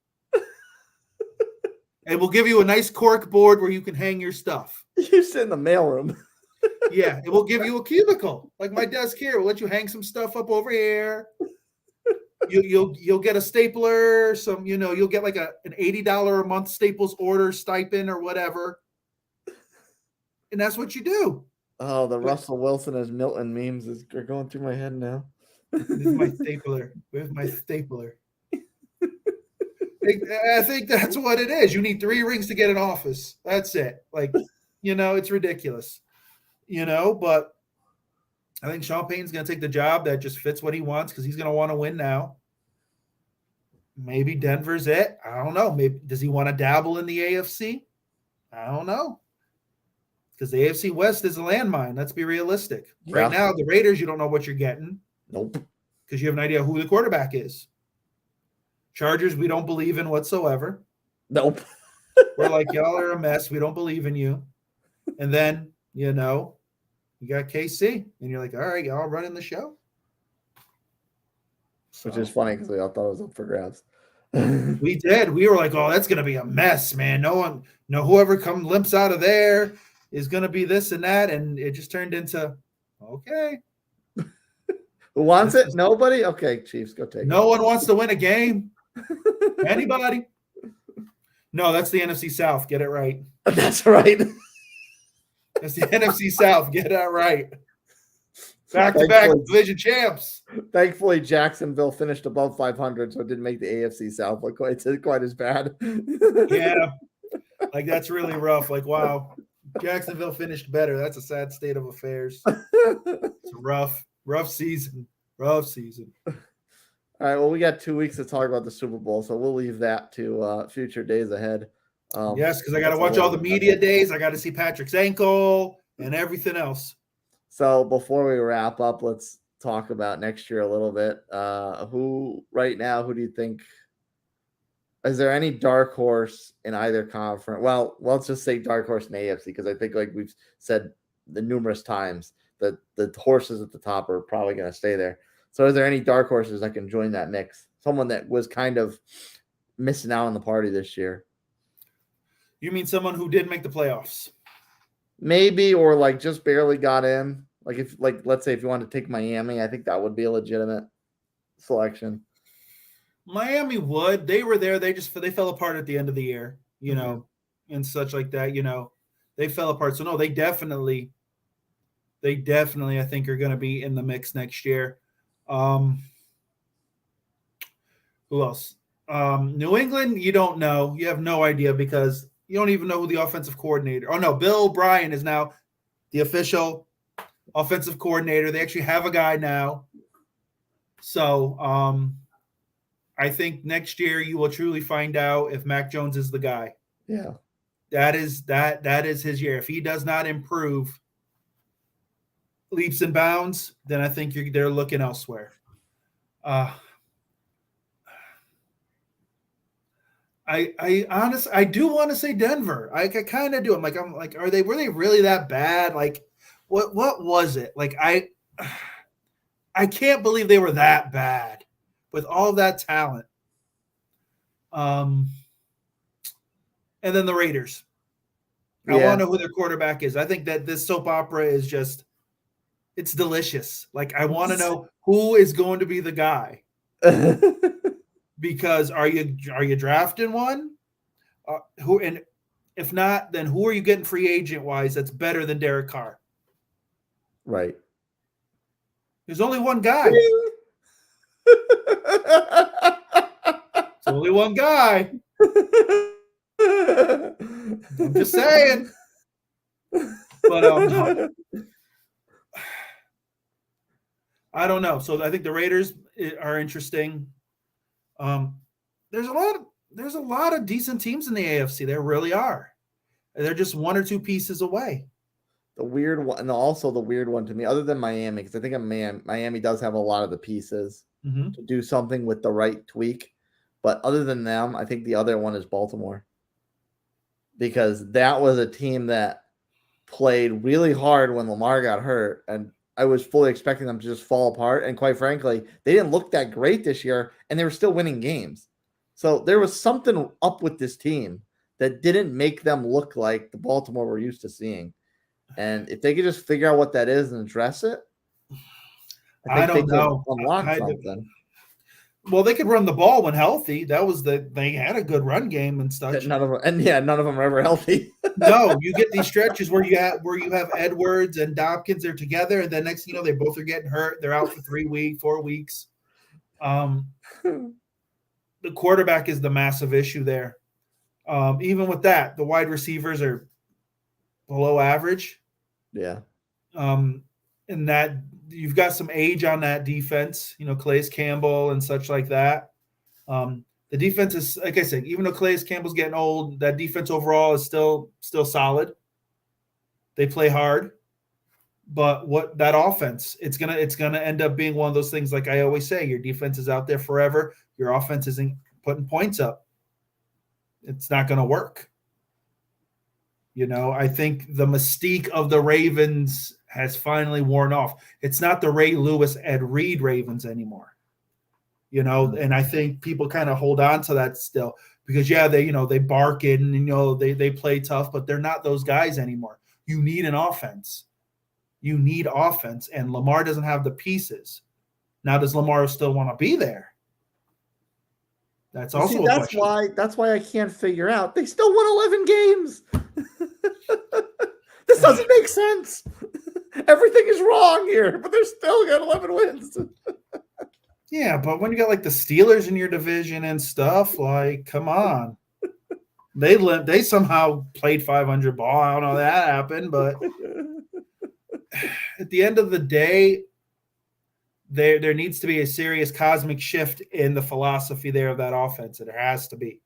And we'll give you a nice cork board where you can hang your stuff. You sit in the mailroom. Yeah, it will give you a cubicle. Like my desk here, we'll let you hang some stuff up over here. You'll get a stapler, you'll get like an $80 a month Staples order stipend or whatever. And that's what you do. Oh, the Russell Wilson as Milton memes are going through my head now. This is my stapler. Where's my stapler? I think that's what it is. You need 3 rings to get an office. That's it. Like, it's ridiculous. But I think Sean Payton's going to take the job that just fits what he wants because he's going to want to win now. Maybe Denver's it. I don't know. Maybe does he want to dabble in the AFC? I don't know. because the AFC West is a landmine. Let's be realistic. Yeah. Right now, the Raiders, you don't know what you're getting. Nope. Because you have an idea who the quarterback is. Chargers, we don't believe in whatsoever. Nope. We're like, y'all are a mess. We don't believe in you. And then, you got KC, and you're like, all right, y'all running the show. Which is funny because we all thought it was up for grabs. We did. We were like, oh, that's going to be a mess, man. Whoever limps out of there is going to be this and that. And it just turned into, okay. Who wants it? Nobody? Okay, Chiefs, go take it. No one wants to win a game. Anybody? No, that's the NFC South. Get it right. That's right. That's the NFC South. Get that right. Back-to-back division champs. Thankfully, Jacksonville finished above 500, so it didn't make the AFC South look quite as bad. Yeah, like that's really rough. Like, wow, Jacksonville finished better. That's a sad state of affairs. It's a rough season. Rough season. All right, well, we got 2 weeks to talk about the Super Bowl, so we'll leave that to future days ahead. Yes, because I got to watch all the media days. I got to see Patrick's ankle and everything else. So before we wrap up, let's talk about next year a little bit. Who do you think? Is there any dark horse in either conference? Well, let's just say dark horse in AFC, because I think, like we've said the numerous times, that the horses at the top are probably going to stay there. So is there any dark horses that can join that mix? Someone that was kind of missing out on the party this year. You mean someone who didn't make the playoffs? Maybe, or like just barely got in. Let's say if you want to take Miami, I think that would be a legitimate selection. Miami would. They were there. They fell apart at the end of the year, and such like that. They fell apart. So no, they definitely, I think, are going to be in the mix next year. Who else? New England, you don't know. You have no idea because you don't even know who the offensive coordinator. Oh no, Bill O'Brien is now the official offensive coordinator. They actually have a guy now. So I think next year you will truly find out if Mac Jones is the guy. Yeah. That is his year. If he does not improve leaps and bounds, then I think they're looking elsewhere. I do want to say Denver. I kind of do. I'm like, were they really that bad? Like, what was it? Like, I can't believe they were that bad with all that talent. And then the Raiders. I want to know who their quarterback is. I think that this soap opera is just, it's delicious. Like, I want to know who is going to be the guy. Because are you drafting one? And if not, then who are you getting free agent wise that's better than Derek Carr? Right. There's only one guy. There's only one guy. I'm just saying. But no. I don't know. So I think the Raiders are interesting. There's a lot of decent teams in the AFC. There really are. They're just one or two pieces away. The weird one, and also the weird one to me, other than Miami, because I think Miami does have a lot of the pieces to do something with the right tweak. But other than them, I think the other one is Baltimore. Because that was a team that played really hard when Lamar got hurt, and I was fully expecting them to just fall apart. And quite frankly, they didn't look that great this year, and they were still winning games. So there was something up with this team that didn't make them look like the Baltimore we're used to seeing. And if they could just figure out what that is and address it, I don't know. Unlock something. Well, they could run the ball when healthy. They had a good run game and stuff. None of them are ever healthy. No, you get these stretches where you have Edwards and Dopkins are together, and then next thing you know, they both are getting hurt. They're out for 4 weeks. The quarterback is the massive issue there. Even with that, the wide receivers are below average. Yeah. And that you've got some age on that defense, Calais Campbell and such like that. The defense is, like I said, even though Calais Campbell's getting old, that defense overall is still solid. They play hard. But what that offense, it's gonna end up being one of those things. Like I always say, your defense is out there forever. Your offense isn't putting points up. It's not gonna work. I think the mystique of the Ravens has finally worn off. It's not the Ray Lewis, Ed Reed Ravens anymore. And I think people kind of hold on to that still because they bark it and they play tough, but they're not those guys anymore. You need an offense. You need offense, and Lamar doesn't have the pieces. Now, does Lamar still want to be there? That's also a question. That's why I can't figure out. They still won 11 games. This doesn't make sense. Everything is wrong here, but they're still got 11 wins. Yeah, but when you got like the Steelers in your division and stuff, like, come on. They somehow played 500 ball. I don't know how that happened, but at the end of the day, there needs to be a serious cosmic shift in the philosophy there of that offense. There has to be.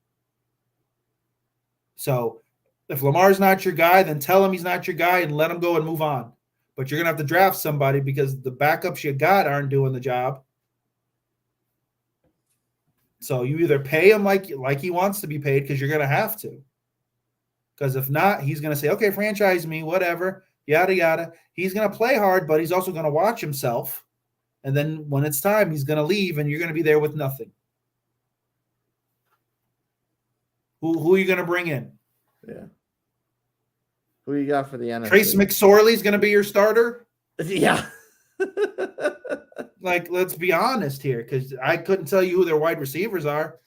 So if Lamar's not your guy, then tell him he's not your guy and let him go and move on. But you're going to have to draft somebody because the backups you got aren't doing the job. So you either pay him like he wants to be paid because you're going to have to. Because if not, he's going to say, okay, franchise me, whatever, yada, yada. He's going to play hard, but he's also going to watch himself. And then when it's time, he's going to leave, and you're going to be there with nothing. Who are you going to bring in? Yeah. Who you got for the NFC? Trace McSorley's going to be your starter? Yeah. Like, let's be honest here, because I couldn't tell you who their wide receivers are.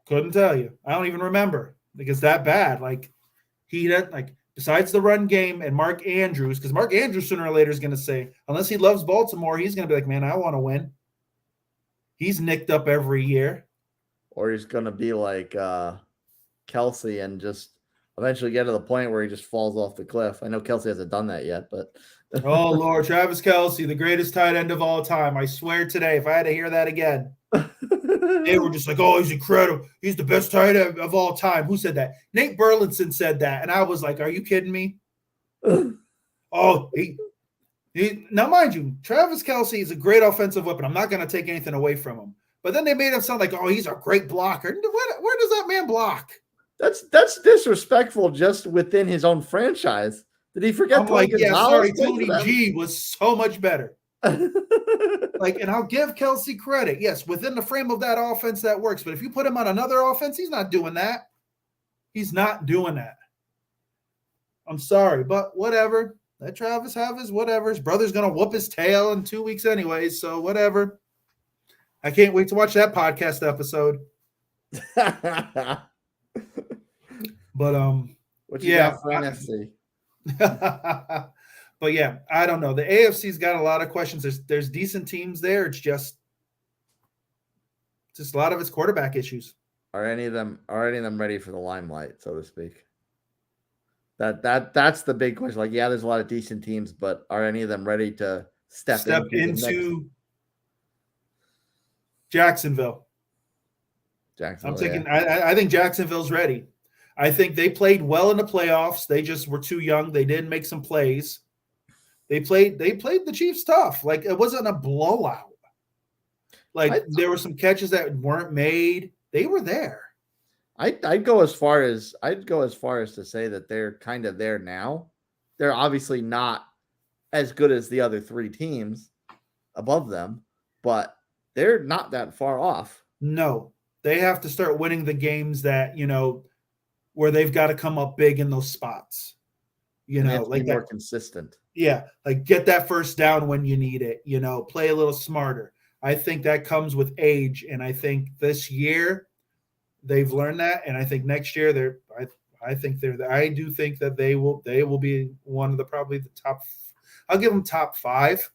Couldn't tell you. I don't even remember because that bad. Like, he doesn't, like, besides the run game and Mark Andrews, because Mark Andrews sooner or later is going to say, unless he loves Baltimore, he's going to be like, man, I want to win. He's nicked up every year. Or he's going to be like Kelsey and just eventually get to the point where he just falls off the cliff. I know Kelsey hasn't done that yet, but. Oh, Lord, Travis Kelsey, the greatest tight end of all time. I swear today, if I had to hear that again. They were just like, oh, he's incredible. He's the best tight end of all time. Who said that? Nate Burleson said that. And I was like, are you kidding me? Oh, he now, mind you, Travis Kelsey is a great offensive weapon. I'm not going to take anything away from him. But then they made him sound like, oh, he's a great blocker. Where does that man block? That's disrespectful just within his own franchise. Did he forget? I'm like, yeah, sorry, Tony G was so much better. Like, and I'll give Kelsey credit. Yes, within the frame of that offense, that works. But if you put him on another offense, he's not doing that. He's not doing that. I'm sorry, but whatever. Let Travis have his whatever. His brother's going to whoop his tail in 2 weeks anyways, so whatever. I can't wait to watch that podcast episode. But, what you got for NFC? But yeah, I don't know. The AFC's got a lot of questions. There's decent teams there. It's just a lot of its quarterback issues. Are any of them ready for the limelight, so to speak? That's the big question. Like, yeah, there's a lot of decent teams, but are any of them ready to step into Jacksonville? I'm thinking. Yeah. I think Jacksonville's ready. I think they played well in the playoffs. They just were too young. They did make some plays. They played the Chiefs tough. Like, it wasn't a blowout. Like, there were some catches that weren't made. They were there. I'd go as far as to say that they're kind of there now. They're obviously not as good as the other three teams above them, but they're not that far off. No, they have to start winning the games that, where they've got to come up big in those spots. Like more consistent. Yeah, like get that first down when you need it, play a little smarter. I think that comes with age, and I think this year they've learned that, and I think next year I do think that they will be one of probably the top. I'll give them top 5.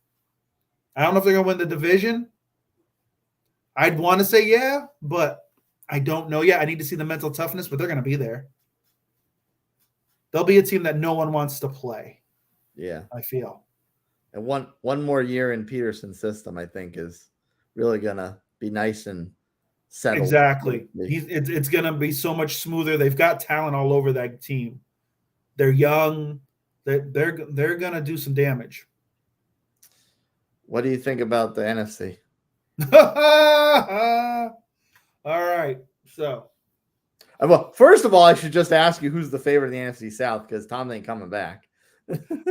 I don't know if they're going to win the division. I'd want to say yeah, but I don't know yet. I need to see the mental toughness, but they're going to be there. They'll be a team that no one wants to play. Yeah, I feel. And one more year in Peterson's system, I think, is really gonna be nice and settled. Exactly. It's gonna be so much smoother. They've got talent all over that team. They're young. They're gonna do some damage. What do you think about the NFC? All right. So Well, first of all, I should just ask you who's the favorite in the NFC South because Tom ain't coming back.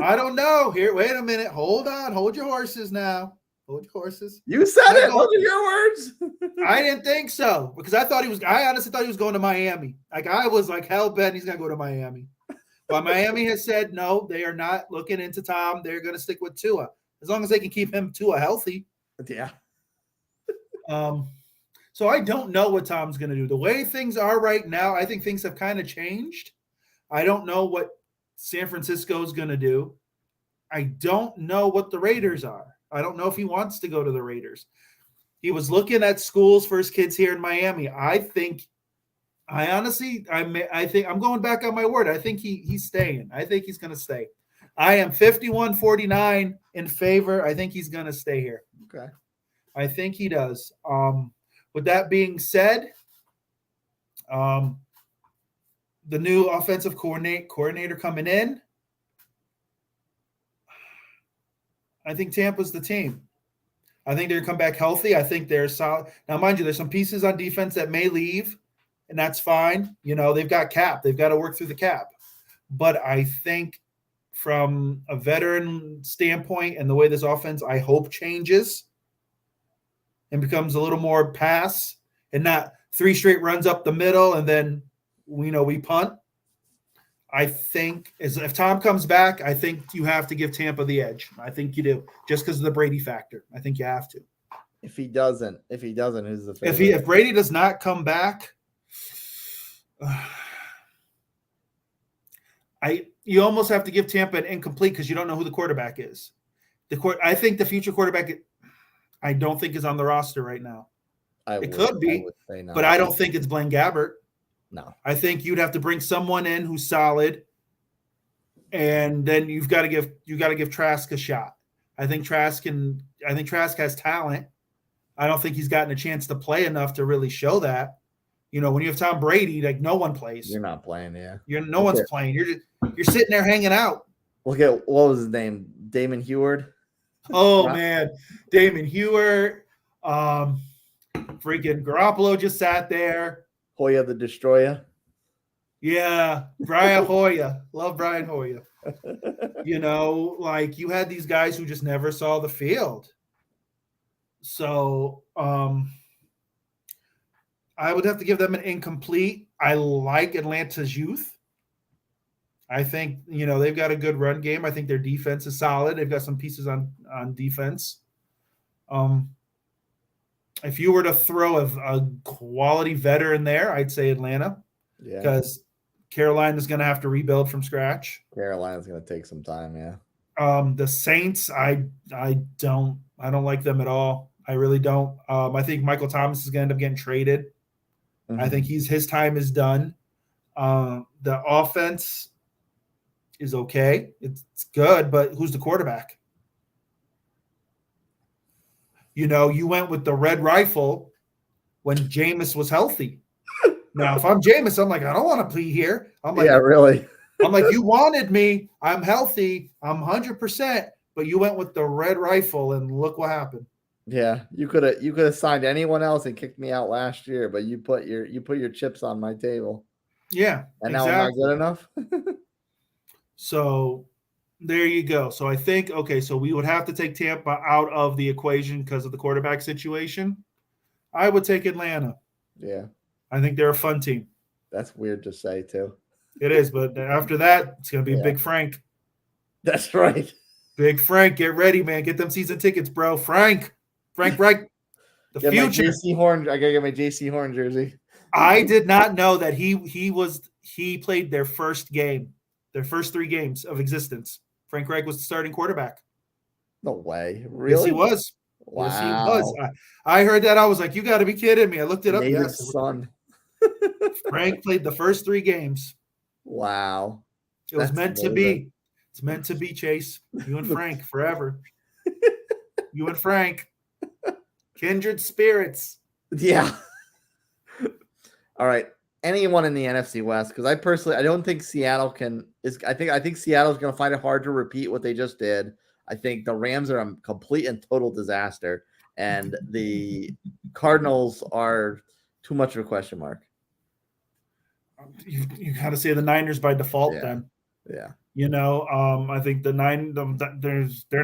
I don't know. Here, wait a minute. Hold on. Hold your horses now. Hold your horses. You said it. Those are your words. I didn't think so because I honestly thought he was going to Miami. Like I was like hell bent he's gonna go to Miami. But Miami has said no, they are not looking into Tom. They're gonna stick with Tua. As long as they can keep Tua healthy. Yeah. So I don't know what Tom's gonna do. The way things are right now, I think things have kind of changed. I don't know what San Francisco is gonna do. I don't know what the Raiders are. I don't know if he wants to go to the Raiders. He was looking at schools for his kids here in Miami. I think I'm going back on my word. I think he's staying. I think he's going to stay. I am 51-49 in favor. I think he's going to stay here. Okay. I think he does. With that being said, the new offensive coordinator coming in, I think Tampa's the team. I think they're going to come back healthy. I think they're solid. Now, mind you, there's some pieces on defense that may leave, and that's fine. You know, they've got cap. They've got to work through the cap. But I think from a veteran standpoint and the way this offense, I hope, changes and becomes a little more pass and not 3 straight runs up the middle and then, we punt. I think if Tom comes back, I think you have to give Tampa the edge. I think you do, just because of the Brady factor. I think you have to. If he doesn't, who's the favorite? If Brady does not come back, you almost have to give Tampa an incomplete because you don't know who the quarterback is. I think the future quarterback, I don't think is on the roster right now. It could be, but I don't think it's Blaine Gabbert. No, I think you'd have to bring someone in who's solid, and then you've got to give Trask a shot. I think Trask has talent. I don't think he's gotten a chance to play enough to really show that. When you have Tom Brady, like no one plays. You're not playing, yeah. No one's playing. You're sitting there hanging out. Look at what was his name? Damon Heward. Oh man, Damon Heward. Freaking Garoppolo just sat there. Hoya the Destroyer. Yeah, Brian Hoya. Love Brian Hoya. You had these guys who just never saw the field. So I would have to give them an incomplete. I like Atlanta's youth. I think, they've got a good run game. I think their defense is solid. They've got some pieces on defense. If you were to throw a quality veteran there, I'd say Atlanta. Yeah. Because Carolina's going to have to rebuild from scratch. Carolina's going to take some time, yeah. The Saints, I don't like them at all. I really don't. I think Michael Thomas is going to end up getting traded. Mm-hmm. I think his time is done. The offense is okay. It's good, but who's the quarterback? You went with the red rifle when Jameis was healthy. Now, if I'm Jameis, I'm like, I don't want to be here. I'm like, yeah, really. I'm like, you wanted me. I'm healthy. I'm 100%. But you went with the red rifle, and look what happened. Yeah, you could have signed anyone else and kicked me out last year, but you put your chips on my table. Yeah, and now I'm not good enough. So there you go. So I think so we would have to take Tampa out of the equation because of the quarterback situation. I would take Atlanta. Yeah, I think they're a fun team. That's weird to say too. It is, but after that, it's going to be Big Frank. That's right. Big Frank, get ready, man. Get them season tickets, bro. Frank Reich, the future. I gotta get my JC Horn jersey. I did not know that he played their first 3 games of existence. Frank Reich was the starting quarterback. No way. Really? Yes, he was. Wow. Yes, he was. I heard that. I was like, you got to be kidding me. I looked it up. Yes. Son. Frank played the first 3 games. Wow. It was meant to be. It's meant to be, Chase. You and Frank forever. You and Frank. Kindred spirits. Yeah. All right. anyone in the NFC West, because I don't think Seattle can. I think Seattle's going to find it hard to repeat what they just did. I think the Rams are a complete and total disaster, and the Cardinals are too much of a question mark. You got to say the Niners by default. Then, yeah. I think they're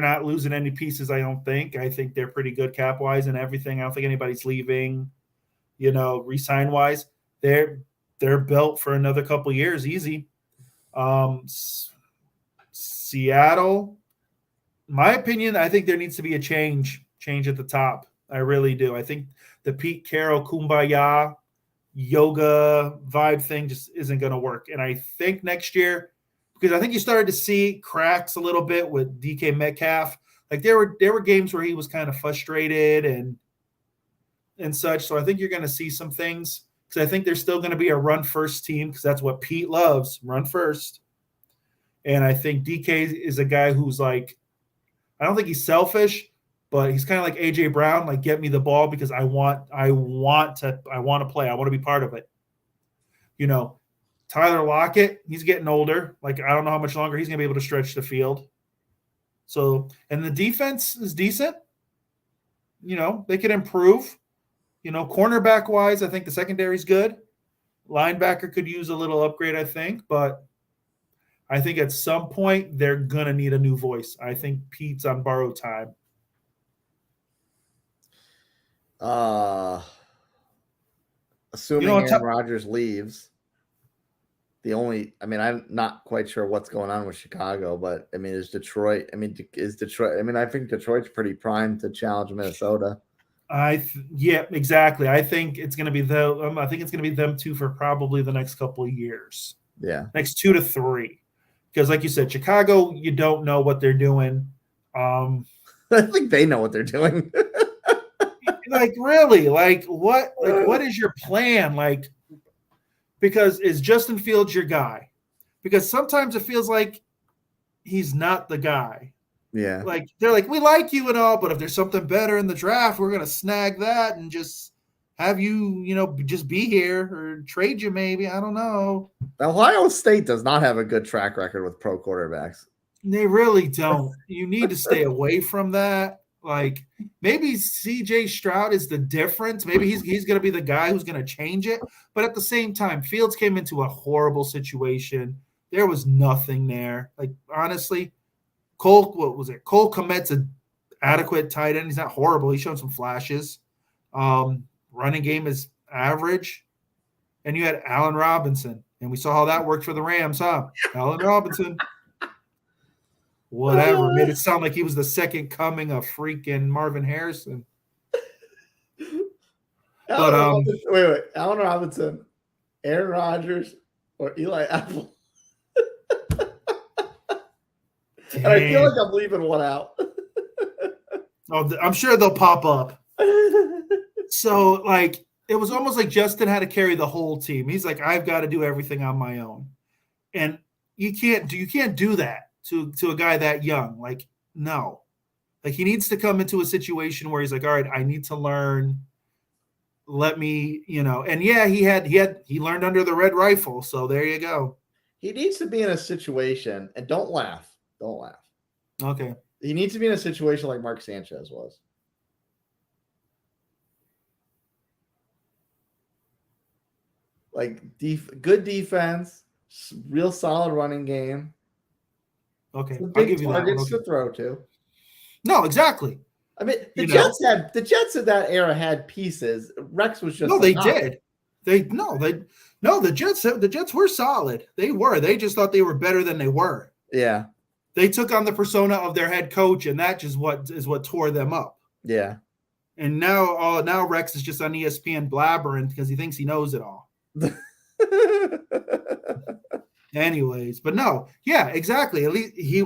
not losing any pieces. I don't think. I think they're pretty good cap wise and everything. I don't think anybody's leaving. Resign wise, they're built for another couple years, easy. Seattle, my opinion, I think there needs to be a change at the top. I really do. I think the Pete Carroll Kumbaya yoga vibe thing just isn't going to work. And I think next year, because I think you started to see cracks a little bit with DK Metcalf. Like there were games where he was kind of frustrated and such. So I think you're going to see some things, because I think there's still going to be a run first team, because that's what Pete loves, run first. And I think DK is a guy who's like, I don't think he's selfish, but he's kind of like AJ Brown, like get me the ball because I want to play. I want to be part of it. Tyler Lockett, he's getting older. Like I don't know how much longer he's going to be able to stretch the field. So, and the defense is decent. They could improve. Cornerback wise, I think the secondary is good. Linebacker could use a little upgrade, I think, but I think at some point they're going to need a new voice. I think Pete's on borrowed time. Assuming Aaron Rodgers leaves, I'm not quite sure what's going on with Chicago, but is Detroit? I think Detroit's pretty primed to challenge Minnesota. Yeah, exactly. I think it's going to be I think it's going to be them two for probably the next couple of years. Yeah, next 2 to 3, because like you said, Chicago, you don't know what they're doing. I think they know what they're doing. Like really, what is your plan? Like, because is Justin Fields your guy? Because sometimes it feels like he's not the guy. Yeah. Like they're like, we like you and all, but if there's something better in the draft, we're gonna snag that and just have you, just be here or trade you maybe. I don't know. Ohio State does not have a good track record with pro quarterbacks. They really don't. You need to stay away from that. Like maybe CJ Stroud is the difference. Maybe he's going to be the guy who's going to change it. But at the same time, Fields came into a horrible situation. There was nothing there. Like honestly, Cole Kmet's an adequate tight end. He's not horrible. He's shown some flashes. Running game is average. And you had Allen Robinson. And we saw how that worked for the Rams, huh? Allen Robinson. Whatever. Made it sound like he was the second coming of freaking Marvin Harrison. Wait. Allen Robinson, Aaron Rodgers, or Eli Apple? And I feel like I'm leaving one out. I'm sure they'll pop up. So, like, it was almost like Justin had to carry the whole team. He's like, I've got to do everything on my own. And you can't do that to a guy that young. Like, no. Like, he needs to come into a situation where he's like, all right, I need to learn. Let me, and yeah, he learned under the red rifle. So there you go. He needs to be in a situation, and don't laugh. Don't laugh. Okay. He needs to be in a situation like Mark Sanchez was. Like good defense, real solid running game. Okay, big targets to throw to. No, exactly. I mean, the Jets in that era had pieces. Rex was just they did. The Jets were solid. They were. They just thought they were better than they were. Yeah. They took on the persona of their head coach, and that is what tore them up. Yeah. And now Rex is just on ESPN blabbering because he thinks he knows it all. Anyways, but no, yeah, exactly. At least he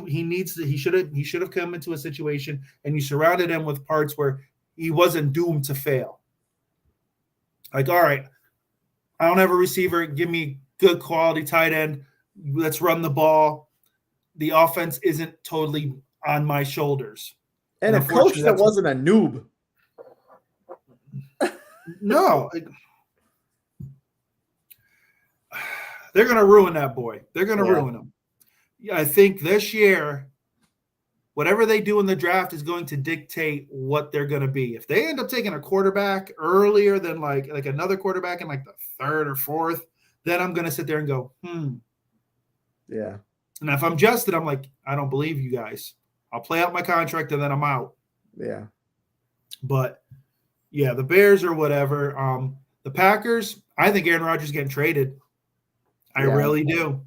should have come into a situation and you surrounded him with parts where he wasn't doomed to fail. Like, all right, I don't have a receiver. Give me good quality tight end. Let's run the ball. The offense isn't totally on my shoulders. And a coach that wasn't a noob. No. They're going to ruin that boy. They're going to ruin him. I think this year, whatever they do in the draft is going to dictate what they're going to be. If they end up taking a quarterback earlier than like another quarterback in like the third or fourth, then I'm going to sit there and go, Yeah. And if I'm Justin, I'm like, I don't believe you guys. I'll play out my contract and then I'm out. Yeah. But, yeah, the Bears or whatever. The Packers, I think Aaron Rodgers is getting traded. I really do.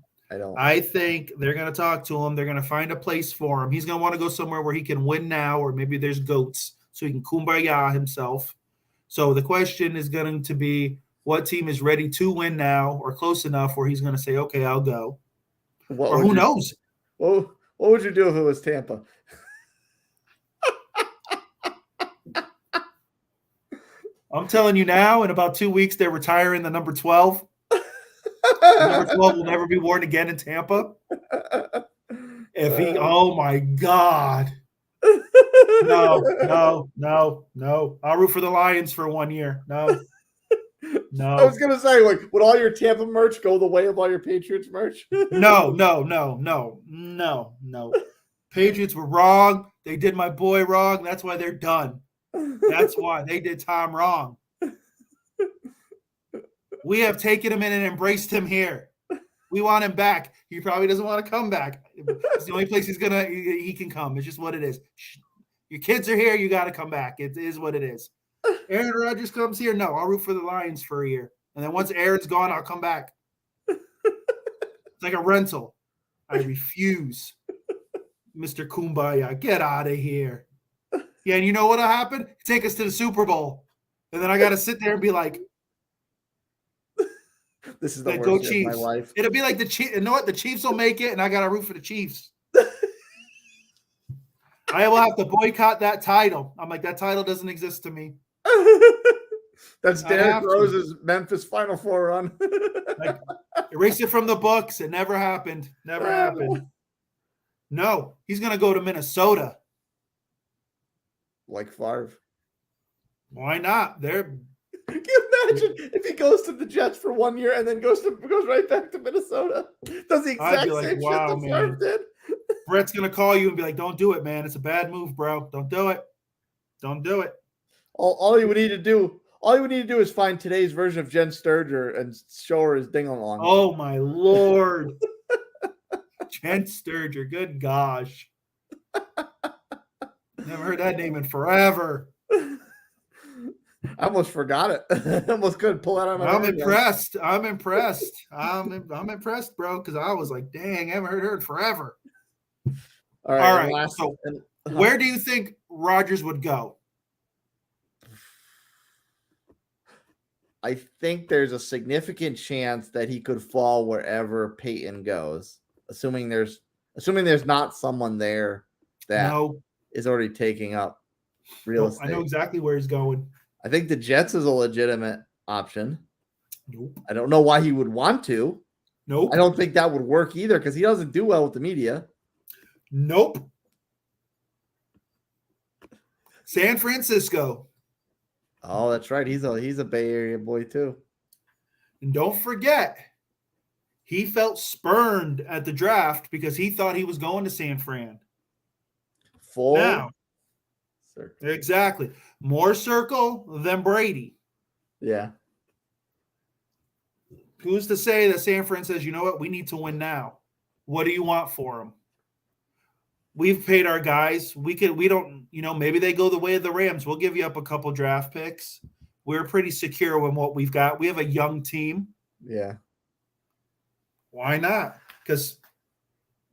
I think they're going to talk to him. They're going to find a place for him. He's going to want to go somewhere where he can win now, or maybe there's goats, so he can kumbaya himself. So the question is going to be, what team is ready to win now or close enough where he's going to say, okay, I'll go. Or who knows? What would you do if it was Tampa? I'm telling you now, in about 2 weeks, they're retiring the number 12. Number 12 will never be worn again in Tampa. Oh my God. No. I'll root for the Lions for 1 year. No. I was going to say, like, would all your Tampa merch go the way of all your Patriots merch? No. Patriots were wrong. They did my boy wrong. That's why they're done. That's why they did Tom wrong. We have taken him in and embraced him here. We want him back. He probably doesn't want to come back. It's the only place he can come. It's just what it is. Your kids are here. You got to come back. It is what it is. Aaron Rodgers comes here. No, I'll root for the Lions for a year. And then once Aaron's gone, I'll come back. It's like a rental. I refuse. Mr. Kumbaya, get out of here. Yeah, and you know what'll happen? Take us to the Super Bowl. And then I got to sit there and be like, this is the worst year of my life. It'll be like the Chiefs. You know what? The Chiefs will make it, and I got to root for the Chiefs. I will have to boycott that title. I'm like, that title doesn't exist to me. That's Derrick Rose's Memphis Final Four run. Like, erase it from the books. It never happened. Never happened. No, he's going to go to Minnesota. Like Favre. Why not? Can you imagine if he goes to the Jets for 1 year and then goes right back to Minnesota? Does the exact same shit that Favre did? Brett's going to call you and be like, don't do it, man. It's a bad move, bro. Don't do it. Don't do it. All you would need to do is find today's version of Jen Sturger and show her his ding-along. Oh, my Lord. Jen Sturger. Good gosh. Never heard that name in forever. I almost forgot it. I almost couldn't pull it out of my I'm impressed. I'm impressed, bro, because I was like, dang, I haven't heard her in forever. All right. So where do you think Rodgers would go? I think there's a significant chance that he could fall wherever Peyton goes, assuming there's not someone there that is already taking up real estate. I know exactly where he's going. I think the Jets is a legitimate option. Nope. I don't know why he would want to. Nope. I don't think that would work either because he doesn't do well with the media. Nope. San Francisco. Oh, that's right. He's a Bay Area boy too. And don't forget, he felt spurned at the draft because he thought he was going to San Fran. Now, circle. Exactly. More circle than Brady. Yeah. Who's to say that San Fran says, you know what, we need to win now. What do you want for them? We've paid our guys. We don't, maybe they go the way of the Rams. We'll give you up a couple draft picks. We're pretty secure in what we've got. We have a young team. Yeah. Why not? Because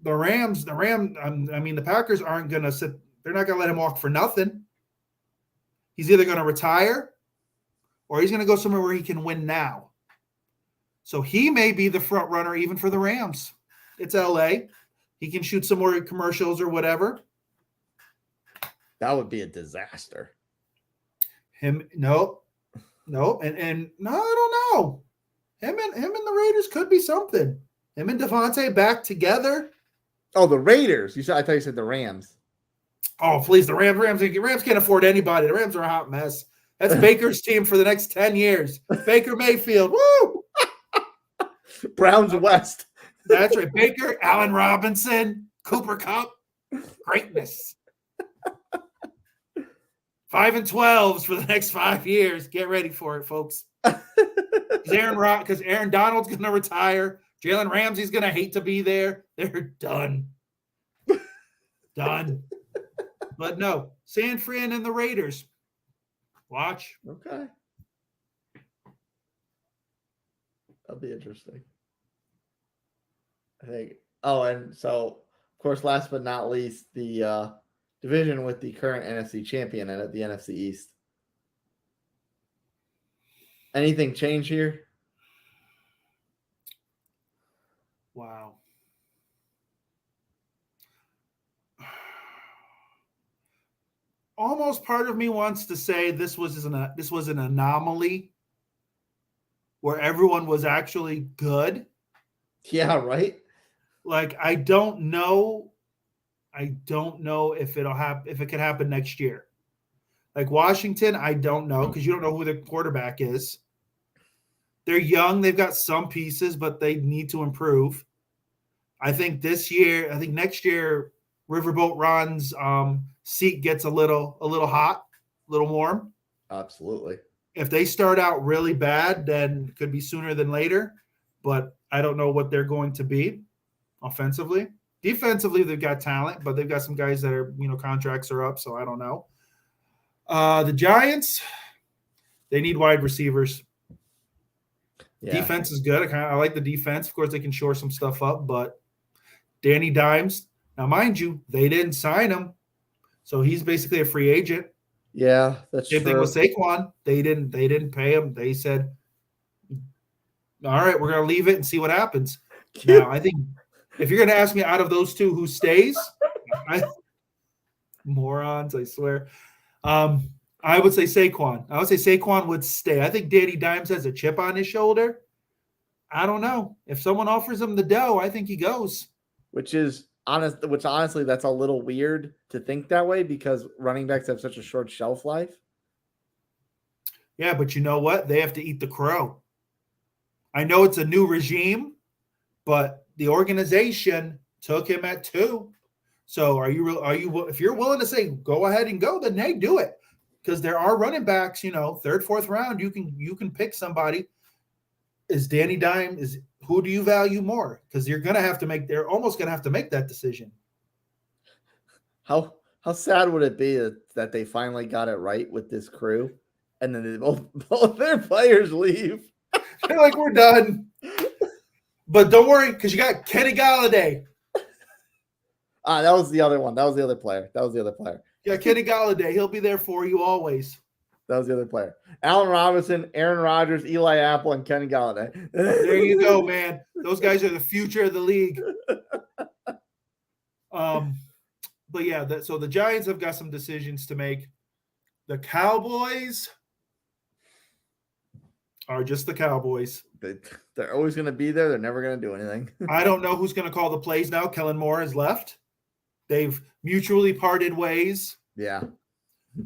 the Packers aren't going to sit. They're not going to let him walk for nothing. He's either going to retire or he's going to go somewhere where he can win now. So he may be the front runner even for the Rams. It's LA. He can shoot some more commercials or whatever. That would be a disaster. No. And no, I don't know. Him and the Raiders could be something. Him and Devontae back together. Oh, the Raiders. I thought you said the Rams. Oh, please, the Rams can't afford anybody. The Rams are a hot mess. That's Baker's team for the next 10 years. Baker Mayfield. Woo! Browns West. That's right. Baker, Allen Robinson, Cooper Kupp, greatness. 5-12s for the next 5 years. Get ready for it, folks. Because Aaron Donald's going to retire. Jalen Ramsey's going to hate to be there. They're done. Done. But no, San Fran and the Raiders. Watch. Okay. That'll be interesting. I think. Oh, and so, of course, last but not least, the division with the current NFC champion and at the NFC East. Anything change here? Wow. Almost part of me wants to say this was an anomaly where everyone was actually good. Yeah, right. Like I don't know if if it could happen next year. Like Washington, I don't know because you don't know who the quarterback is. They're young, they've got some pieces, but they need to improve. I think next year, Riverboat Ron's seat gets a little hot, a little warm. Absolutely. If they start out really bad, then it could be sooner than later. But I don't know what they're going to be offensively. Defensively, they've got talent, but they've got some guys that are, contracts are up, so I don't know. The Giants, they need wide receivers. Yeah. Defense is good. I like the defense. Of course, they can shore some stuff up, but Danny Dimes, now mind you, they didn't sign him, so he's basically a free agent. Yeah, that's true. Same thing with Saquon. They didn't pay him. They said, all right, we're going to leave it and see what happens. Now, I think if you're going to ask me out of those two who stays, morons, I swear. I would say Saquon. I would say Saquon would stay. I think Danny Dimes has a chip on his shoulder. I don't know. If someone offers him the dough, I think he goes. Which honestly, that's a little weird to think that way because running backs have such a short shelf life. Yeah, but you know what? They have to eat the crow. I know it's a new regime, but the organization took him at 2. So if you're willing to say go ahead and go, then hey, do it. Because there are running backs, 3rd, 4th round, you can pick somebody. Is Danny Dimes, who do you value more? Because they're almost gonna have to make that decision. How sad would it be that they finally got it right with this crew, and then both their players leave? They're like, we're done. But don't worry, because you got Kenny Galladay. That was the other one. That was the other player. Yeah, Kenny Galladay. He'll be there for you always. That was the other player. Allen Robinson, Aaron Rodgers, Eli Apple, and Kenny Galladay. There you go, man. Those guys are the future of the league. But yeah, so the Giants have got some decisions to make. The Cowboys are just the Cowboys. They're always going to be there. They're never going to do anything. I don't know who's going to call the plays now. Kellen Moore has left. They've mutually parted ways. Yeah.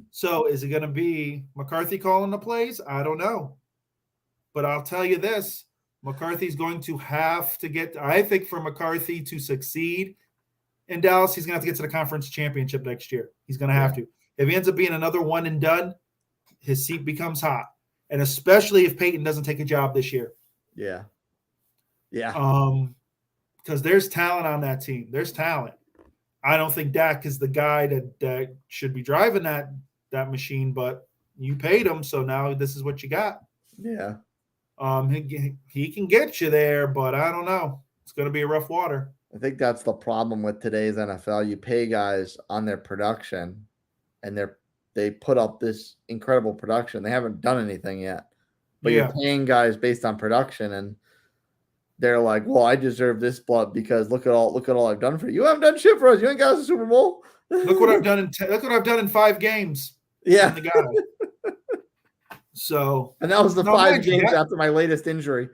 So is it going to be McCarthy calling the plays? I don't know. But I'll tell you this. McCarthy's going to have to I think for McCarthy to succeed in Dallas, he's going to have to get to the conference championship next year. He's going to have to. If he ends up being another one and done, his seat becomes hot. And especially if Peyton doesn't take a job this year. Yeah. Yeah. Because there's talent on that team. There's talent. I don't think Dak is the guy that should be driving that machine, but you paid him, so now this is what you got. Yeah. He can get you there, but I don't know. It's going to be a rough water. I think that's the problem with today's NFL. You pay guys on their production, and they put up this incredible production. They haven't done anything yet, but you're paying guys based on production, and they're like, "Well, I deserve this blood because look at all I've done for you. You haven't done shit for us. You ain't got us a Super Bowl. Look what I've done in 5 games. Yeah, the guy. So, and that was the 5 games after my latest injury.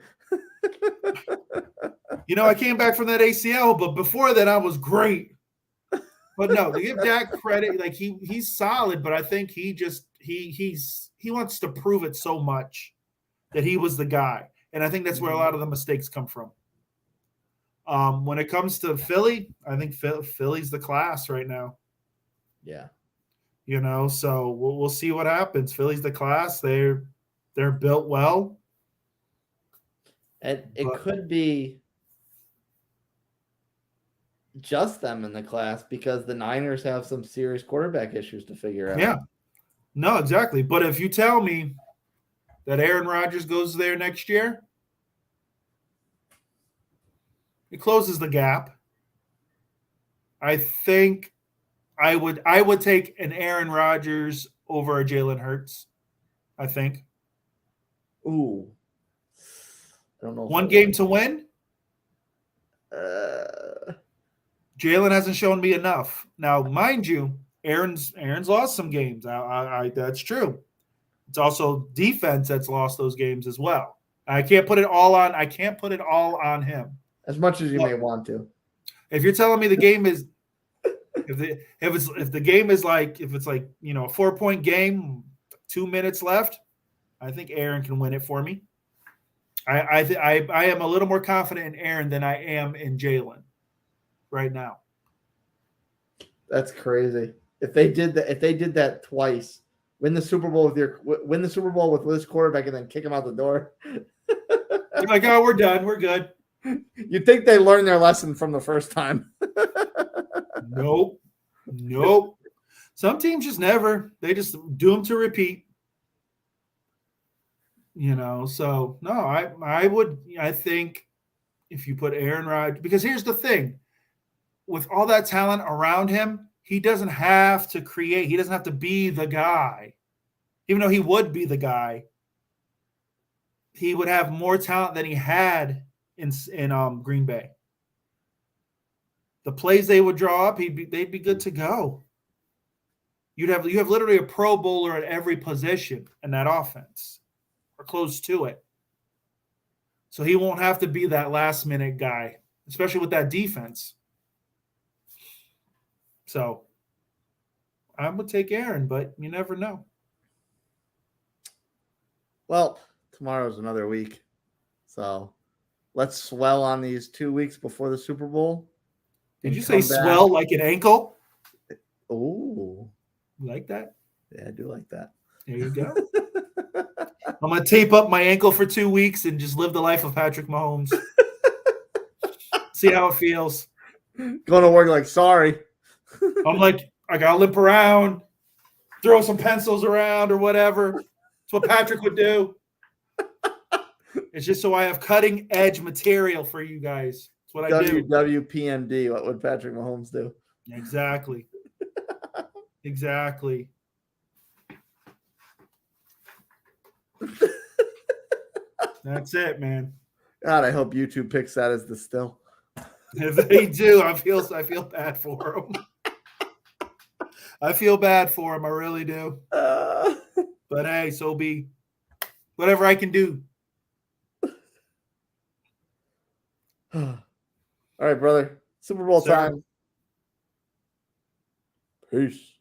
I came back from that ACL, but before that, I was great. But no, to give Dak credit, like he's solid, but I think he wants to prove it so much that he was the guy. And I think that's where a lot of the mistakes come from. When it comes to Philly, I think Philly's the class right now. Yeah. So we'll see what happens. Philly's the class. They're built well. And it could be just them in the class because the Niners have some serious quarterback issues to figure out. Yeah. No, exactly. But if you tell me that Aaron Rodgers goes there next year, it closes the gap. I think I would take an Aaron Rodgers over a Jalen Hurts. I think. Ooh. I don't know. One game to win. Jalen hasn't shown me enough. Now, mind you, Aaron's lost some games. That's true. It's also defense that's lost those games as well. I can't put it all on him. As much as you may want to. If you're telling me the game is if the game is like if it's like a 4-point game, 2 minutes left, I think Aaron can win it for me. I am a little more confident in Aaron than I am in Jalen right now. That's crazy. If they did that twice, win the Super Bowl with this quarterback and then kick him out the door. You're like, oh, we're done. We're good. You'd think they learned their lesson from the first time. Nope. Some teams just never. They just doomed to repeat. So no, I think if you put Aaron Rodgers, because here's the thing, with all that talent around him, he doesn't have to create. He doesn't have to be the guy, even though he would be the guy. He would have more talent than he had in Green Bay. The plays they would draw up, they'd be good to go. You have literally a Pro Bowler at every position in that offense, or close to it. So he won't have to be that last minute guy, especially with that defense. So I would take Aaron, but you never know. Well, tomorrow's another week. So let's swell on these 2 weeks before the Super Bowl. Did you say swell like an ankle? Oh. You like that? Yeah, I do like that. There you go. I'm going to tape up my ankle for 2 weeks and just live the life of Patrick Mahomes. See how it feels. Going to work like, sorry. I'm like, I got to limp around, throw some pencils around or whatever. That's what Patrick would do. It's just so I have cutting edge material for you guys. That's what I do. WWPMD. What would Patrick Mahomes do? Exactly. Exactly. That's it, man. God, I hope YouTube picks that as the still. If they do, I feel bad for them. I feel bad for him. I really do. But hey, so be whatever I can do. All right, brother. Super Bowl time. Peace.